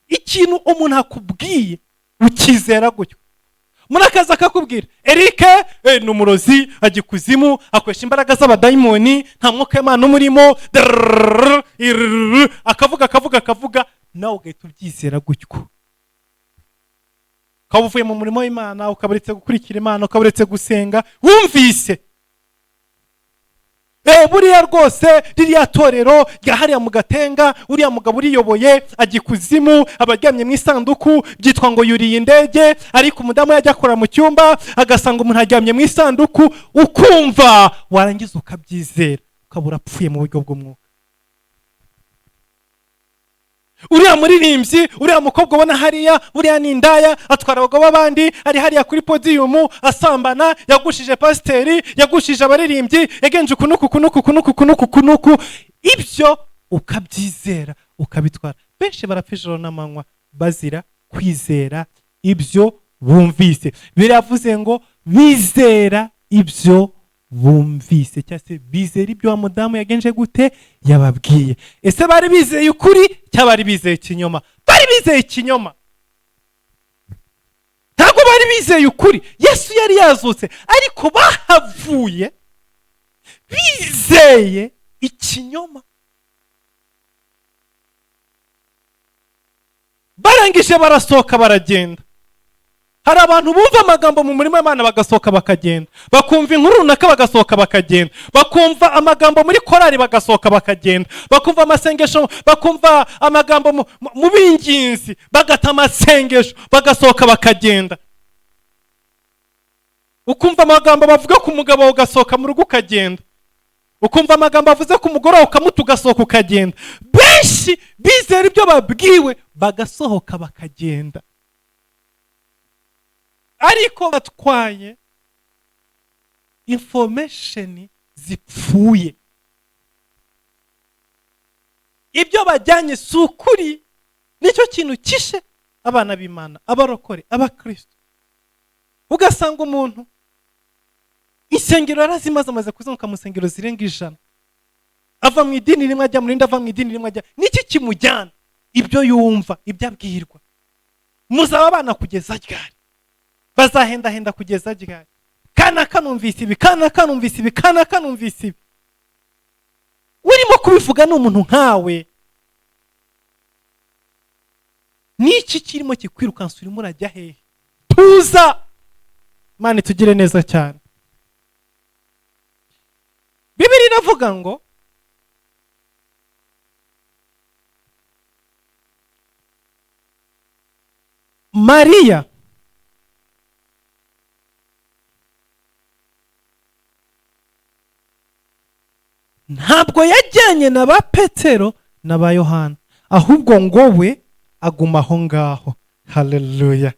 Ikintu umuntu akubwiye ukizera gutyo. Murakaza akakubwira Eric ni umurozi, ajya kuzimu, akoresha imbaraga z'abadayimoni, nta mwuka w'Imana umurimo, akavuga nawe ugahita ubyizera gutyo. Ukaba uvuye mu murimo w'Imana, ukaburetse gukurikira Imana, ukaburetse gusenga, wumvise buriya rwose ririya torero ryahariya mu Gatenga, uriya mugabo uriyoboye ajya kuzimu, abaryamye mu isanduku, byitwa ngo yuriye indege, ariko umudamu yajya akora mu cyumba agasanga umuntu aryamye mu isanduku, ukumva warangiza ukabyizera, ukabura apfuye mu buryo bw'umwuka. Uriya muririmbyi, uriya mukobwa ubona hariya, uriya ni indaya, atwara abagabo b'abandi, ari hariya kuri podium asambana, yagushije pasiteri, yagushije abaririmbyi, yagenje kunuku. Ibyo ukabyizera ukabitwara. Benshi barapfa ijoro n'amanywa bazira kwizera ibyo bumvise. Biravuze ngo bizera ibyo bumvise, cyangwa se bizera ibyo wa mudamu yagenje gute yababwiye. Ese bari bizeye ukuri cyangwa bari bizeye ikinyoma? Bari bizeye ikinyoma, ntabwo bari bizeye ukuri. Yesu yari yazutse, ariko bahavuye bizeye ikinyoma. Barangije barasohoka baragenda. Hari abantu bumva amagambo mu murima w'Imana bagasohoka bakagenda, bakumva inkuru runaka bagasohoka bakagenda, bakumva amagambo muri korari bagasohoka bakagenda, bakumva amasengesho, bakumva amagambo mu binginzi bagata amasengesho bagasohoka bakagenda, ukumva amagambo bavuga ku mugabo ugasohoka mu rugo ukagenda, ukumva amagambo bavuze ku mugore ukamuta ugasohoka ukagenda. Benshi bizera ibyo babwiwe bagasohoka bakagenda, ariko batwaye information zipfuye. Ibyo bajyanye si ukuri. Nicyo kintu kishe abana b'Imana, abarokore, abakristo. Ugasanga umuntu insengero arazimaze amaze kuzenguka mu nsengero zirenga 100, ava mu idini rimwe ajya mu rindi, ava mu idini rimwe ajya. Niki kimujyana? Ibyo yumva, ibyo abwirwa. Muzaba abana kugeza ryari? Bazahenda kugeza ryari? Kana kanumvise ibi, kana kanumvise ibi, kana kanumvise ibi. Urimo kubivuga n'umuntu nkawe, niki kirimo kikwirukansa? Urimo urajya hehe? Tuza Imana tugire neza cyane. Bibiliya iravuga ngo Mariya ntabwo yajyanye na ba Petero na ba Yohana, ahubwo ngo we aguma aho ngaho. Haleluya.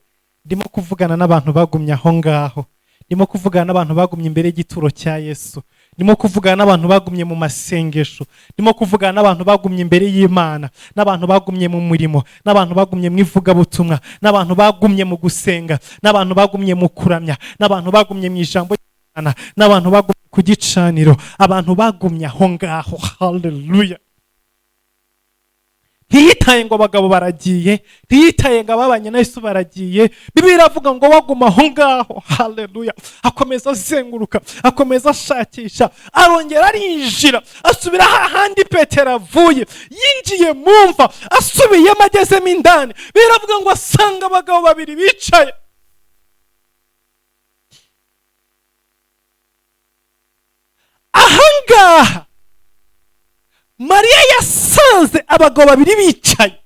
Ndimo kuvugana n'abantu bagumye aho ngaho, ndimo kuvugana n'abantu bagumye imbere y'igituro cya Yesu, ndimo kuvugana n'abantu bagumye mu masengesho, ndimo kuvugana n'abantu bagumye imbere y'Imana, n'abantu bagumye mu murimo, n'abantu bagumye mu ivugabutumwa, n'abantu bagumye mu gusenga, n'abantu bagumye mu kuramya, n'abantu bagumye mu ijambo ry'Imana, n'abantu bagumye ku gicaniro, abantu bagumye aho ngaho. Haleluya. Ntiyitaye ngo abagabo baragiye, ntiyitaye ngo ababanye na Yesu baragiye. Bibiliya iravuga ngo waguma aho ngaho. Haleluya. Akomeza azenguruka, akomeza ashakisha, arongera arinjira, asubira hahandi Petero avuye, yinjiye mu mva, asubiyemo agezemo indani. Bibiliya iravuga ngo asanga abagabo babiri bicaye. Ahangaha Mariya yasanze abagabo babiri bicaye,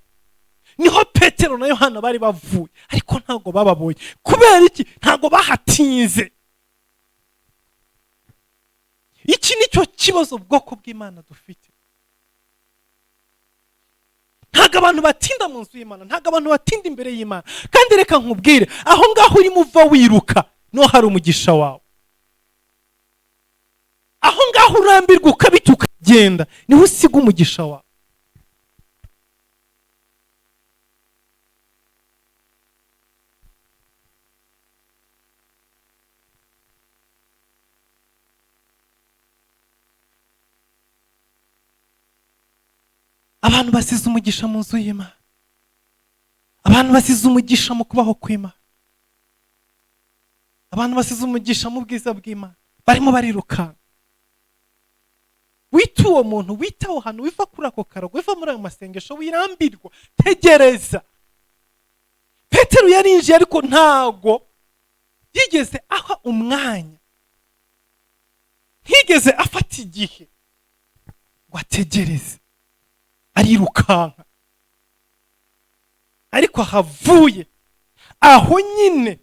niho Petero na Yohana bari bavuye, ariko ntago bababoye. Kubera iki? Ntago bahatinze. Iki nicyo kibazo ubwoko bw'Imana dufite. Ntago abantu batinda mu nzu y'Imana, ntago abantu batinda imbere y'Imana. Kandi reka nkubwire, aho ngaho urimo uva wiruka no hari umugisha wawe. Aho ngaho urambirwa ukabita ukagenda, niho usiga umugisha wawe. Abantu basize umugisha mu nzu y'Imana, abantu basize umugisha mu kubaho kw'Imana, abantu basize umugisha mu bwiza bw'Imana, barimo barirukanka. Wita uwo muntu, wita aho hantu, wiva kuri ako karago, wiva muri ayo masengesho, wirambirwa, tegereza. Petero yarinjiye, ariko ntago yigeze aha umwanya, ntiyigeze afata igihe ngo ategereze, arirukanka. Ariko ahavuye aho nyine,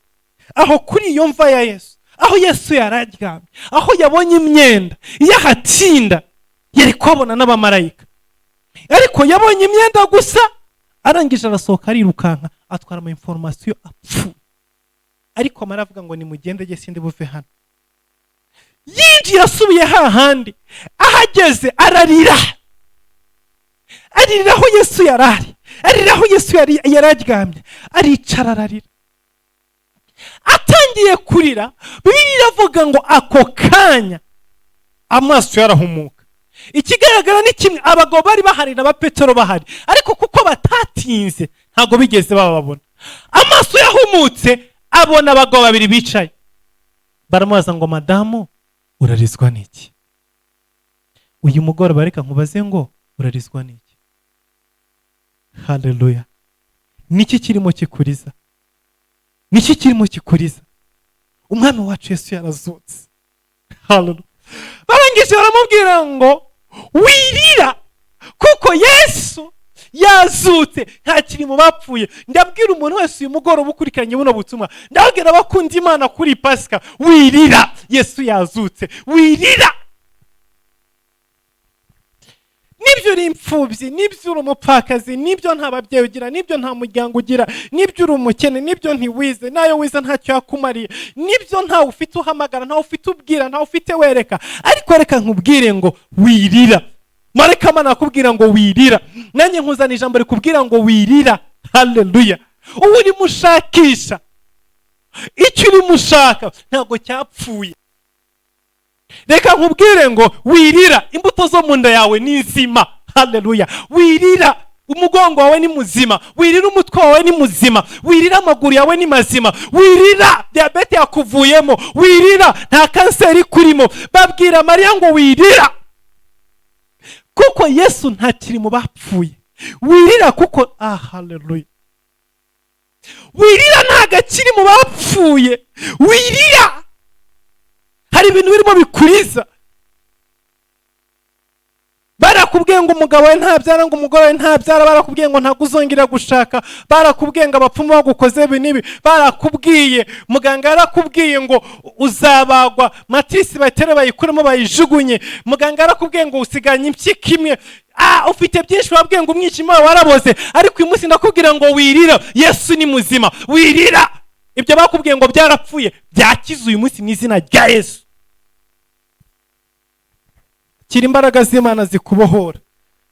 aho kuri iyo mva ya Yesu, aho Yesu yararyamye, aho yabonye imyenda, iyo ahatinda yari kubona n'abamarayika, ariko yabonye imyenda gusa, arangije arasohoka arirukanka, atwara ama information apfu. Ariko amara avuga ngo nimugende je sindi buve hano. Yinjiye asubiye hahandi, ahageze ararira. aririraho Yesu yarari, aririraho Yesu yararyamye, aricara ararira. Atangiye kurira, Bibiliya iravuga ngo ako kanya amaso yarahumuka. Ikigaragara ni kimwe, abagabo bari bahari na Petero bahari, ariko kuko batatinze ntago bigeze bababona. Amaso yahumutse, abona abagabo babiri bicaye. Baramubaza ngo madamu urarizwa n'iki? Uyu mugore bareka nkubaze ngo urarizwa n'iki? Haleluya. Niki kirimo kikuriza? Niki kirimo kikuriza? Umwami wacu Yesu yarazutse. Haleluya. Barangije baramubwira ngo wirira kuko Yesu yazutse, nta kiri mu bapfuye. Ndabwira umuntu wese uyu mugoroba ukurikiranye buno butumwa, ndabwira abakunda Imana kuri Pasika, wirira, Yesu yazutse, wirira. Nibyo uri imfubyi, nibyo uri umupfakazi, nibyo nta babyeyi ugira, nibyo nta muryango ugira, nibyo uri umukene, nibyo ntiwize, nayo wize ntacyo yakumariye, nibyo ntawe ufite uhamagara, ntawe ufite ubwira, ntawe ufite wereka. Ariko reka nkubwire ngo wirira. Mareka Mana akubwira ngo wirira, nanjye nkuzana ijambo rikubwira ngo wirira. Haleluya. Uwo uri mushakisha, icyo uri mushaka ntabwo cyapfuye. Reka nkubwire ngo wirira, imbuto zo mu nda yawe ni nzima. Haleluya. Wirira, umugongo wawe ni muzima, wirira umutwe wawe ni muzima, wirira amaguru yawe ni mazima, wirira diabete yakuvuyemo, wirira nta kanseri kurimo. Babwira Mariya ngo wirira kuko Yesu nta kiri mu bapfuye. Wirira kuko haleluya. Wirira nta gakiri mu bapfuye. Wirira, hari ibintu birimo bikuriza. Barakubwiye ngo umugabo we ntabyara, ngo umugore we ntabyara, barakubwiye ngo ntabwo uzongera gushaka, barakubwiye ngo abapfumu bagukoze ibi n'ibi, barakubwiye, muganga yarakubwiye ngo uzabagwa, matrisi batere bayikuremo bayijugunye, muganga yarakubwiye ngo usiganye impyiko imwe. Ufite byinshi, babwiye ngo umwijima wawe waraboze, ariko uyu munsi ndakubwira ngo wirira, Yesu ni muzima. Wirira, ibyo bakubwiye ngo byarapfuye byakize uyu munsi mu izina rya Yesu. Kira imbaraga z'Imana zikubohora,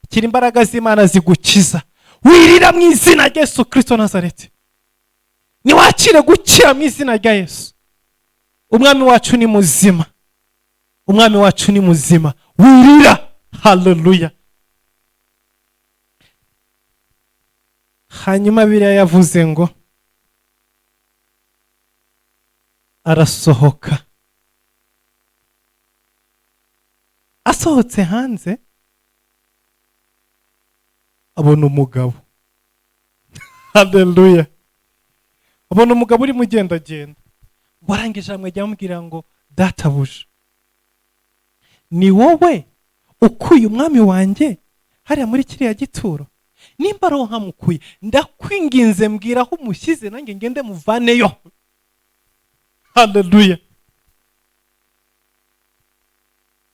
kira imbaraga z'Imana zigukiza. Wirira mu izina rya Yesu Kristo Nazareti. Niwakire gukira mu izina rya Yesu. Umwami wacu ni muzima, umwami wacu ni muzima. Wirira. Haleluya. Hanyuma Bibiliya yavuze ngo arasohoka. Asohotse hanze abona umugabo. Haleluya. Abona umugabo uri mugendagenda. Warangije amwejya amubwira ngo databuja, ni wowe ukuye umwami wanjye hariya muri kiriya gituro? Nimba ari nkamukuye, ndakwinginze mbwira aho umushyize nanjye ngende muvaneyo. Haleluya.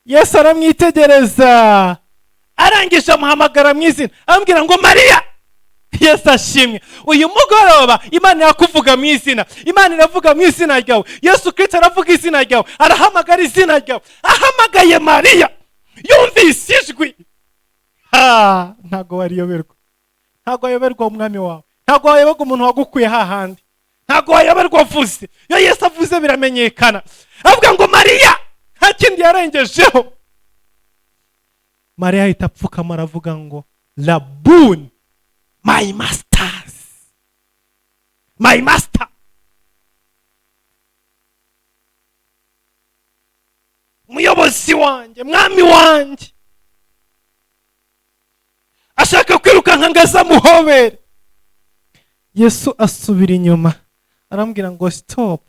Yesu aramwitegereza, arangije amuhamagara mu izina, amubwira ngo Mariya. Yesu ashimwe. Uyu mugoroba Imana yakuvuga mu izina, Imana iravuga mu izina ryawe. Yesu Kristo aravuga izina ryawe, arahamagara izina ryawe. Ahamagaye Mariya, yumvise ijwi. Ntago wariyoberwa, ntago wayoberwa umwami wawe, ntago wayoberwa umuntu wagukuye hahandi, ntago wayoberwa avuze. Iyo Yesu avuze biramenyekana. Avuga ngo Mariya, nta kindi yarengejeho. Mariya ahita apfukama aravuga ngo Rabuni, my masters, my master. Muyobozi wanjye, mwami wanjye. Ashaka kwirukanka ngo azamuhobere. Yesu asubira inyuma arambwira ngo stop,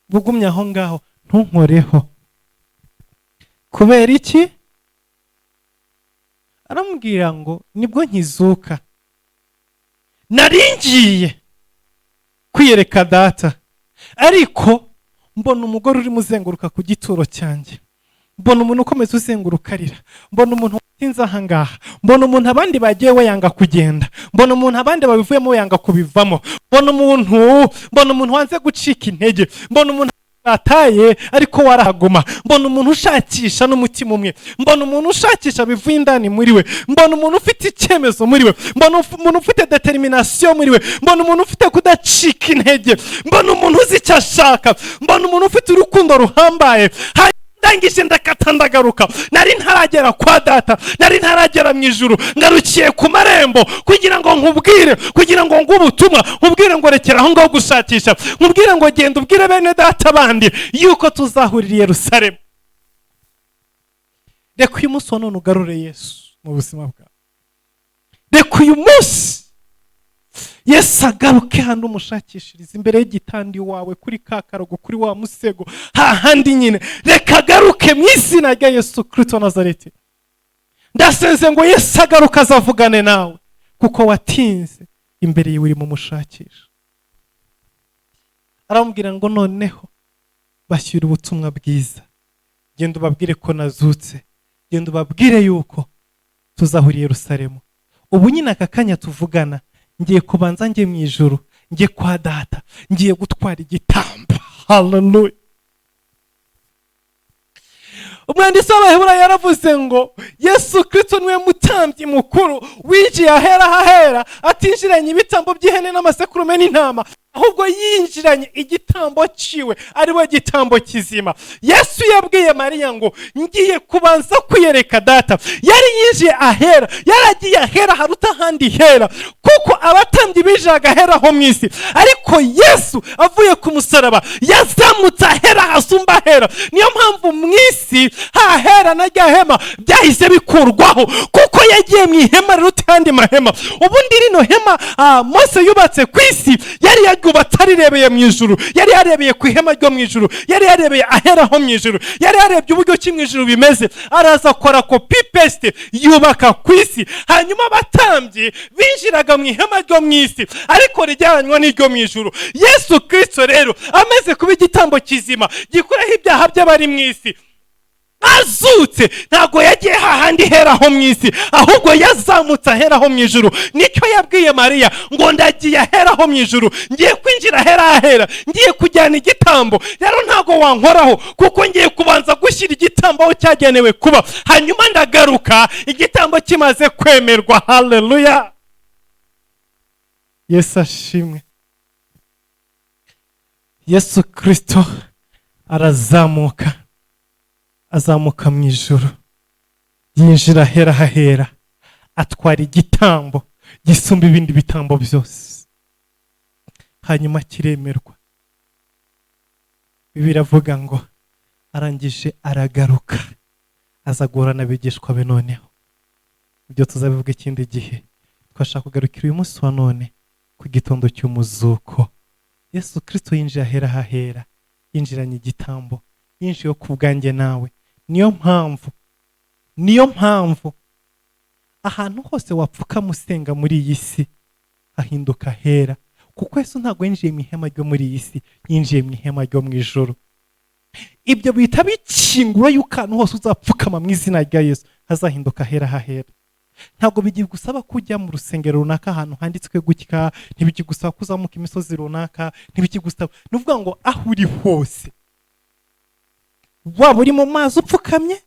bugumye aho ngaho, ntunkoreho. Kubera iki? Arambwira ngo nibwo nkizuka, naringiye kwiyereka data, ariko mbona umugore uri muzenguruka ku gituro cyanjye, mbona umuntu ukomeza uzenguruka arira, mbona umuntu watinze aha ngaha, mbona umuntu abandi bagiye we yanga kugenda, mbona umuntu abandi babivuyemo yanga kubivamo, mbona umuntu wanze gucika intege, mbona umuntu bataye ariko warahaguma. Mbona umuntu ushakisha n'umutima umwe, mbona umuntu ushakisha bivuye indani muri we, mbona umuntu ufite icyemezo muri we, mbona umuntu ufite determination muri we, mbona umuntu ufite kudacika intege, mbona umuntu uzi icyo ashaka, mbona umuntu ufite urukundo ruhambaye. Ndangije ndakata ndagaruka, nari ntaragera kwa data, nari ntaragera mu ijuru, ngarukiye ku marembo kugira ngo nkubwire, kugira ngo nguhe ubutumwa, nkubwire ngo rekera aho ngaho gushakisha, nkubwire ngo genda ubwire bene data bandi yuko tuzahurira i Yerusalemu. Reka uyu munsi wa none ugarure Yesu mu buzima bwawe. Reka uyu munsi Yesu agaruke hano umushakishiriza imbere y'igitandi wawe, kuri ka karago, kuri wa musego, hahandi nyine. Reka agaruke mu izina rya Yesu Kristo wa Nazareti. Ndasenze ngo Yesu agaruke azavugane nawe, kuko watinze imbere yiwe urimo umushakisha. Aramubwira ngo noneho bashyira ubutumwa bwiza, genda ubabwire ko nazutse, genda ubabwire yuko tuzahurira i Yerusalemu. Ubu nyine aka kanya tuvugana, ngiye kubanza njye mu ijuru, ngiye kwa data, ngiye gutwara igitambo. Hallelujah. Umwanditsi w'Abaheburayo yaravuze ngo Yesu Kristo niwe mutambyi mukuru winjiye ahera hahera, atinjiranye ibitambo by'ihene n'amasekurume n'intama, ahubwo yinjiranye igitambo ciwe, ari we gitambo kizima. Yesu yabwiye Mariya ngo ngiye kubanza kwiyereka data. Yari yinjiye ahera, yaragiye ahera haruta ahandi hera, kuko abatambyi bijaga ahera ho mu isi, ariko Yesu avuye ku musaraba yazamutse ahera hasumba ahera. Niyo mpamvu mu isi hahera na rya hema byahise bikurwaho, kuko yagiye mu ihema riruta ayandi mahema. Ubundi rino hema Mose yubatse ku isi yari yaryubatse arirebeye mu ijuru, yari yarebeye ku ihema ryo mu ijuru, yari yarebeye ahera ho mu ijuru, yari yarebye uburyo ki mu ijuru bimeze, araza akora copy paste yubaka ku isi. Hanyuma abatambyi binjiraga mu ihema ryo mu isi, ariko rijyanywa n'iryo mu ijuru. Yesu Kristo rero ameze kuba igitambo kizima gikuraho ibyaha by'abari mu isi, azutse ntago yagiye hahandi hera ho mu isi, ahubwo yazamutse ahera ho mu ijuru. Nicyo yabwiye Mariya ngo ndagiye ahera ho mu ijuru, ngiye kwinjira ahera hahera, ngiye kujyana igitambo. Rero ntago wankoraho, kuko ngiye kubanza gushyira igitambo aho cyagenewe kuba, hanyuma ndagaruka igitambo kimaze kwemerwa. Hallelujah. Yesu ashimwe. Yesu Kristo arazamuka, azamuka mu ijuru, yinjira ahera hahera, atwara igitambo gisumba ibindi bitambo byose, hanyuma kiremerwa. Bibiliya iravuga ngo arangije aragaruka, aza guhorana abigishwa be. Noneho ibyo tuzabivuga ikindi gihe. Twashaka kugarukira uyu munsi wa none ku gitondo cy'umuzuko. Yesu Kristo yinjiye ahera hahera, yinjiranye igitambo, yinjiye ku bwanjye nawe. Niyo mpamvu ahantu hose wapfuka musenga muri iyi si hahinduka hera, kuko Yesu ntabwo yinjiye mu ihema ryo muri iyi si, yinjiye mu ihema ryo mu ijuru. Ibyo bihita bikingura yuko ahantu hose uzapfukama mu izina rya Yesu hazahinduka hera hahera. Ntabwo bigiye gusaba kujya mu rusengero runaka ahantu handitswe gutya, ntibikigusaba kuzamuka imisozi runaka, ntibikigusaba. Nuvuga ngo aho uri hose, waba uri mu mazi upfukamye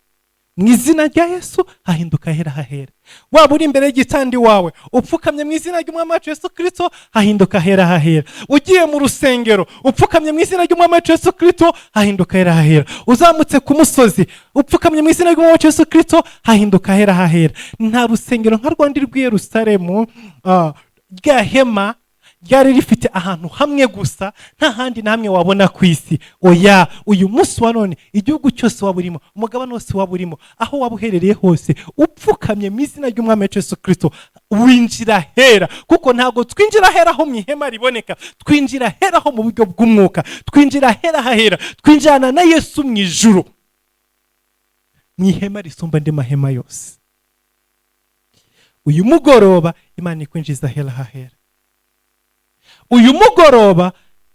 mu izina rya Yesu hahinduka hera hahera. Waba uri imbere y'igitandi wawe upfukamye mu izina ry'Umwami wacu Yesu Kristo hahinduka hera hahera. Ugiye mu rusengero upfukamye mu izina ry'Umwami wacu Yesu Kristo hahinduka hera hahera. Uzamutse ku musozi upfukamye mu izina ry'Umwami wacu Yesu Kristo hahinduka hera hahera. Nta rusengero nka rwandi rw'i Yerusalemu rya hema ryari rifite ahantu hamwe gusa, nta handi namwe wabona ku isi. Oya, uyu munsi wa none igihugu cyose waba urimo, umugabane wose waba urimo, aho waba uherereye hose, upfukamye mu izina ry'Umwami wacu Yesu Kristo winjira hera. Kuko ntabwo twinjira hera ho mu ihema riboneka, twinjira hera ho mu buryo bw'umwuka, twinjira hera hahera, twinjirana na Yesu mu ijuru, mu ihema risumba andi mahema yose. Uyu mugoroba Imana ikwinjiza hera hahera. Uyu mugoroba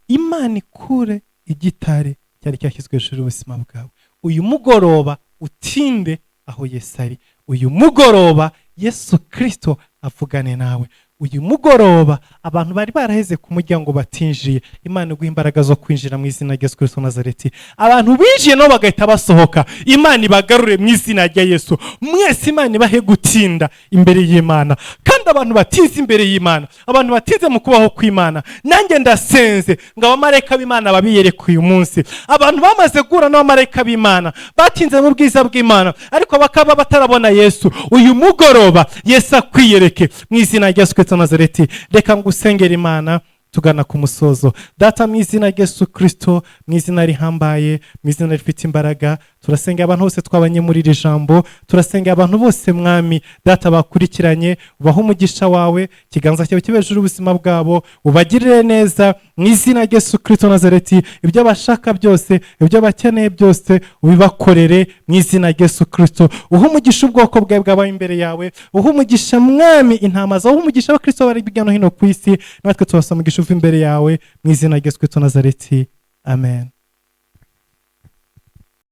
Imana ikure igitare cyari cyashyizwe hejuru y'ubuzima bwawe. Uyu mugoroba utinde aho Yesu ari. Uyu mugoroba Yesu Kristo avugane nawe. uyu mugoroba abantu bari baraheze ku muryango batinjiye, Imana iguha imbaraga zo kwinjira mu izina rya Yesu Kristo Nazareti. Abantu binjiye no bagahita basohoka, Imana ibagarure mu izina rya Yesu. Mwese Imana ibahe gutinda imbere y'Imana, kandi abantu batize imbere y'Imana, abantu batize mu kubaho kw'Imana. Nanjye ndasenze ngo abamarayika b'Imana babiyereke uyu munsi. Abantu bamaze guhura n'abamarayika b'Imana batinze mu bwiza bw'Imana, ariko bakaba batarabona Yesu. Uyu mugoroba Yesu akwiyereke mu izina rya Yesu Kristo Nazareti. Reka ngusengera Imana tugana ku musozo. Data, mu izina rya Yesu Kristo, mu izina rihambaye, mu izina rifite imbaraga, turasengera abantu bose twabanye muri iri jambo, turasengera abantu bose Mwami Data bakurikiranye, ubaha umugisha wawe, ikiganza cyawe kibe hejuru ubuzima bwabo, ubagirire neza mu izina rya Yesu Kristo Nazareti. Ibyo bashaka byose, ibyo bakeneye byose ubibakorere mu izina rya Yesu Kristo. Uha umugisha ubwoko bwawe bwabaye imbere yawe, uha umugisha Mwami intama zawe, uha umugisha abakristo bari hirya no hino ku isi, natwe tubasaba umugisha uva imbere yawe mu izina rya Yesu Kristo Nazareti. Amen.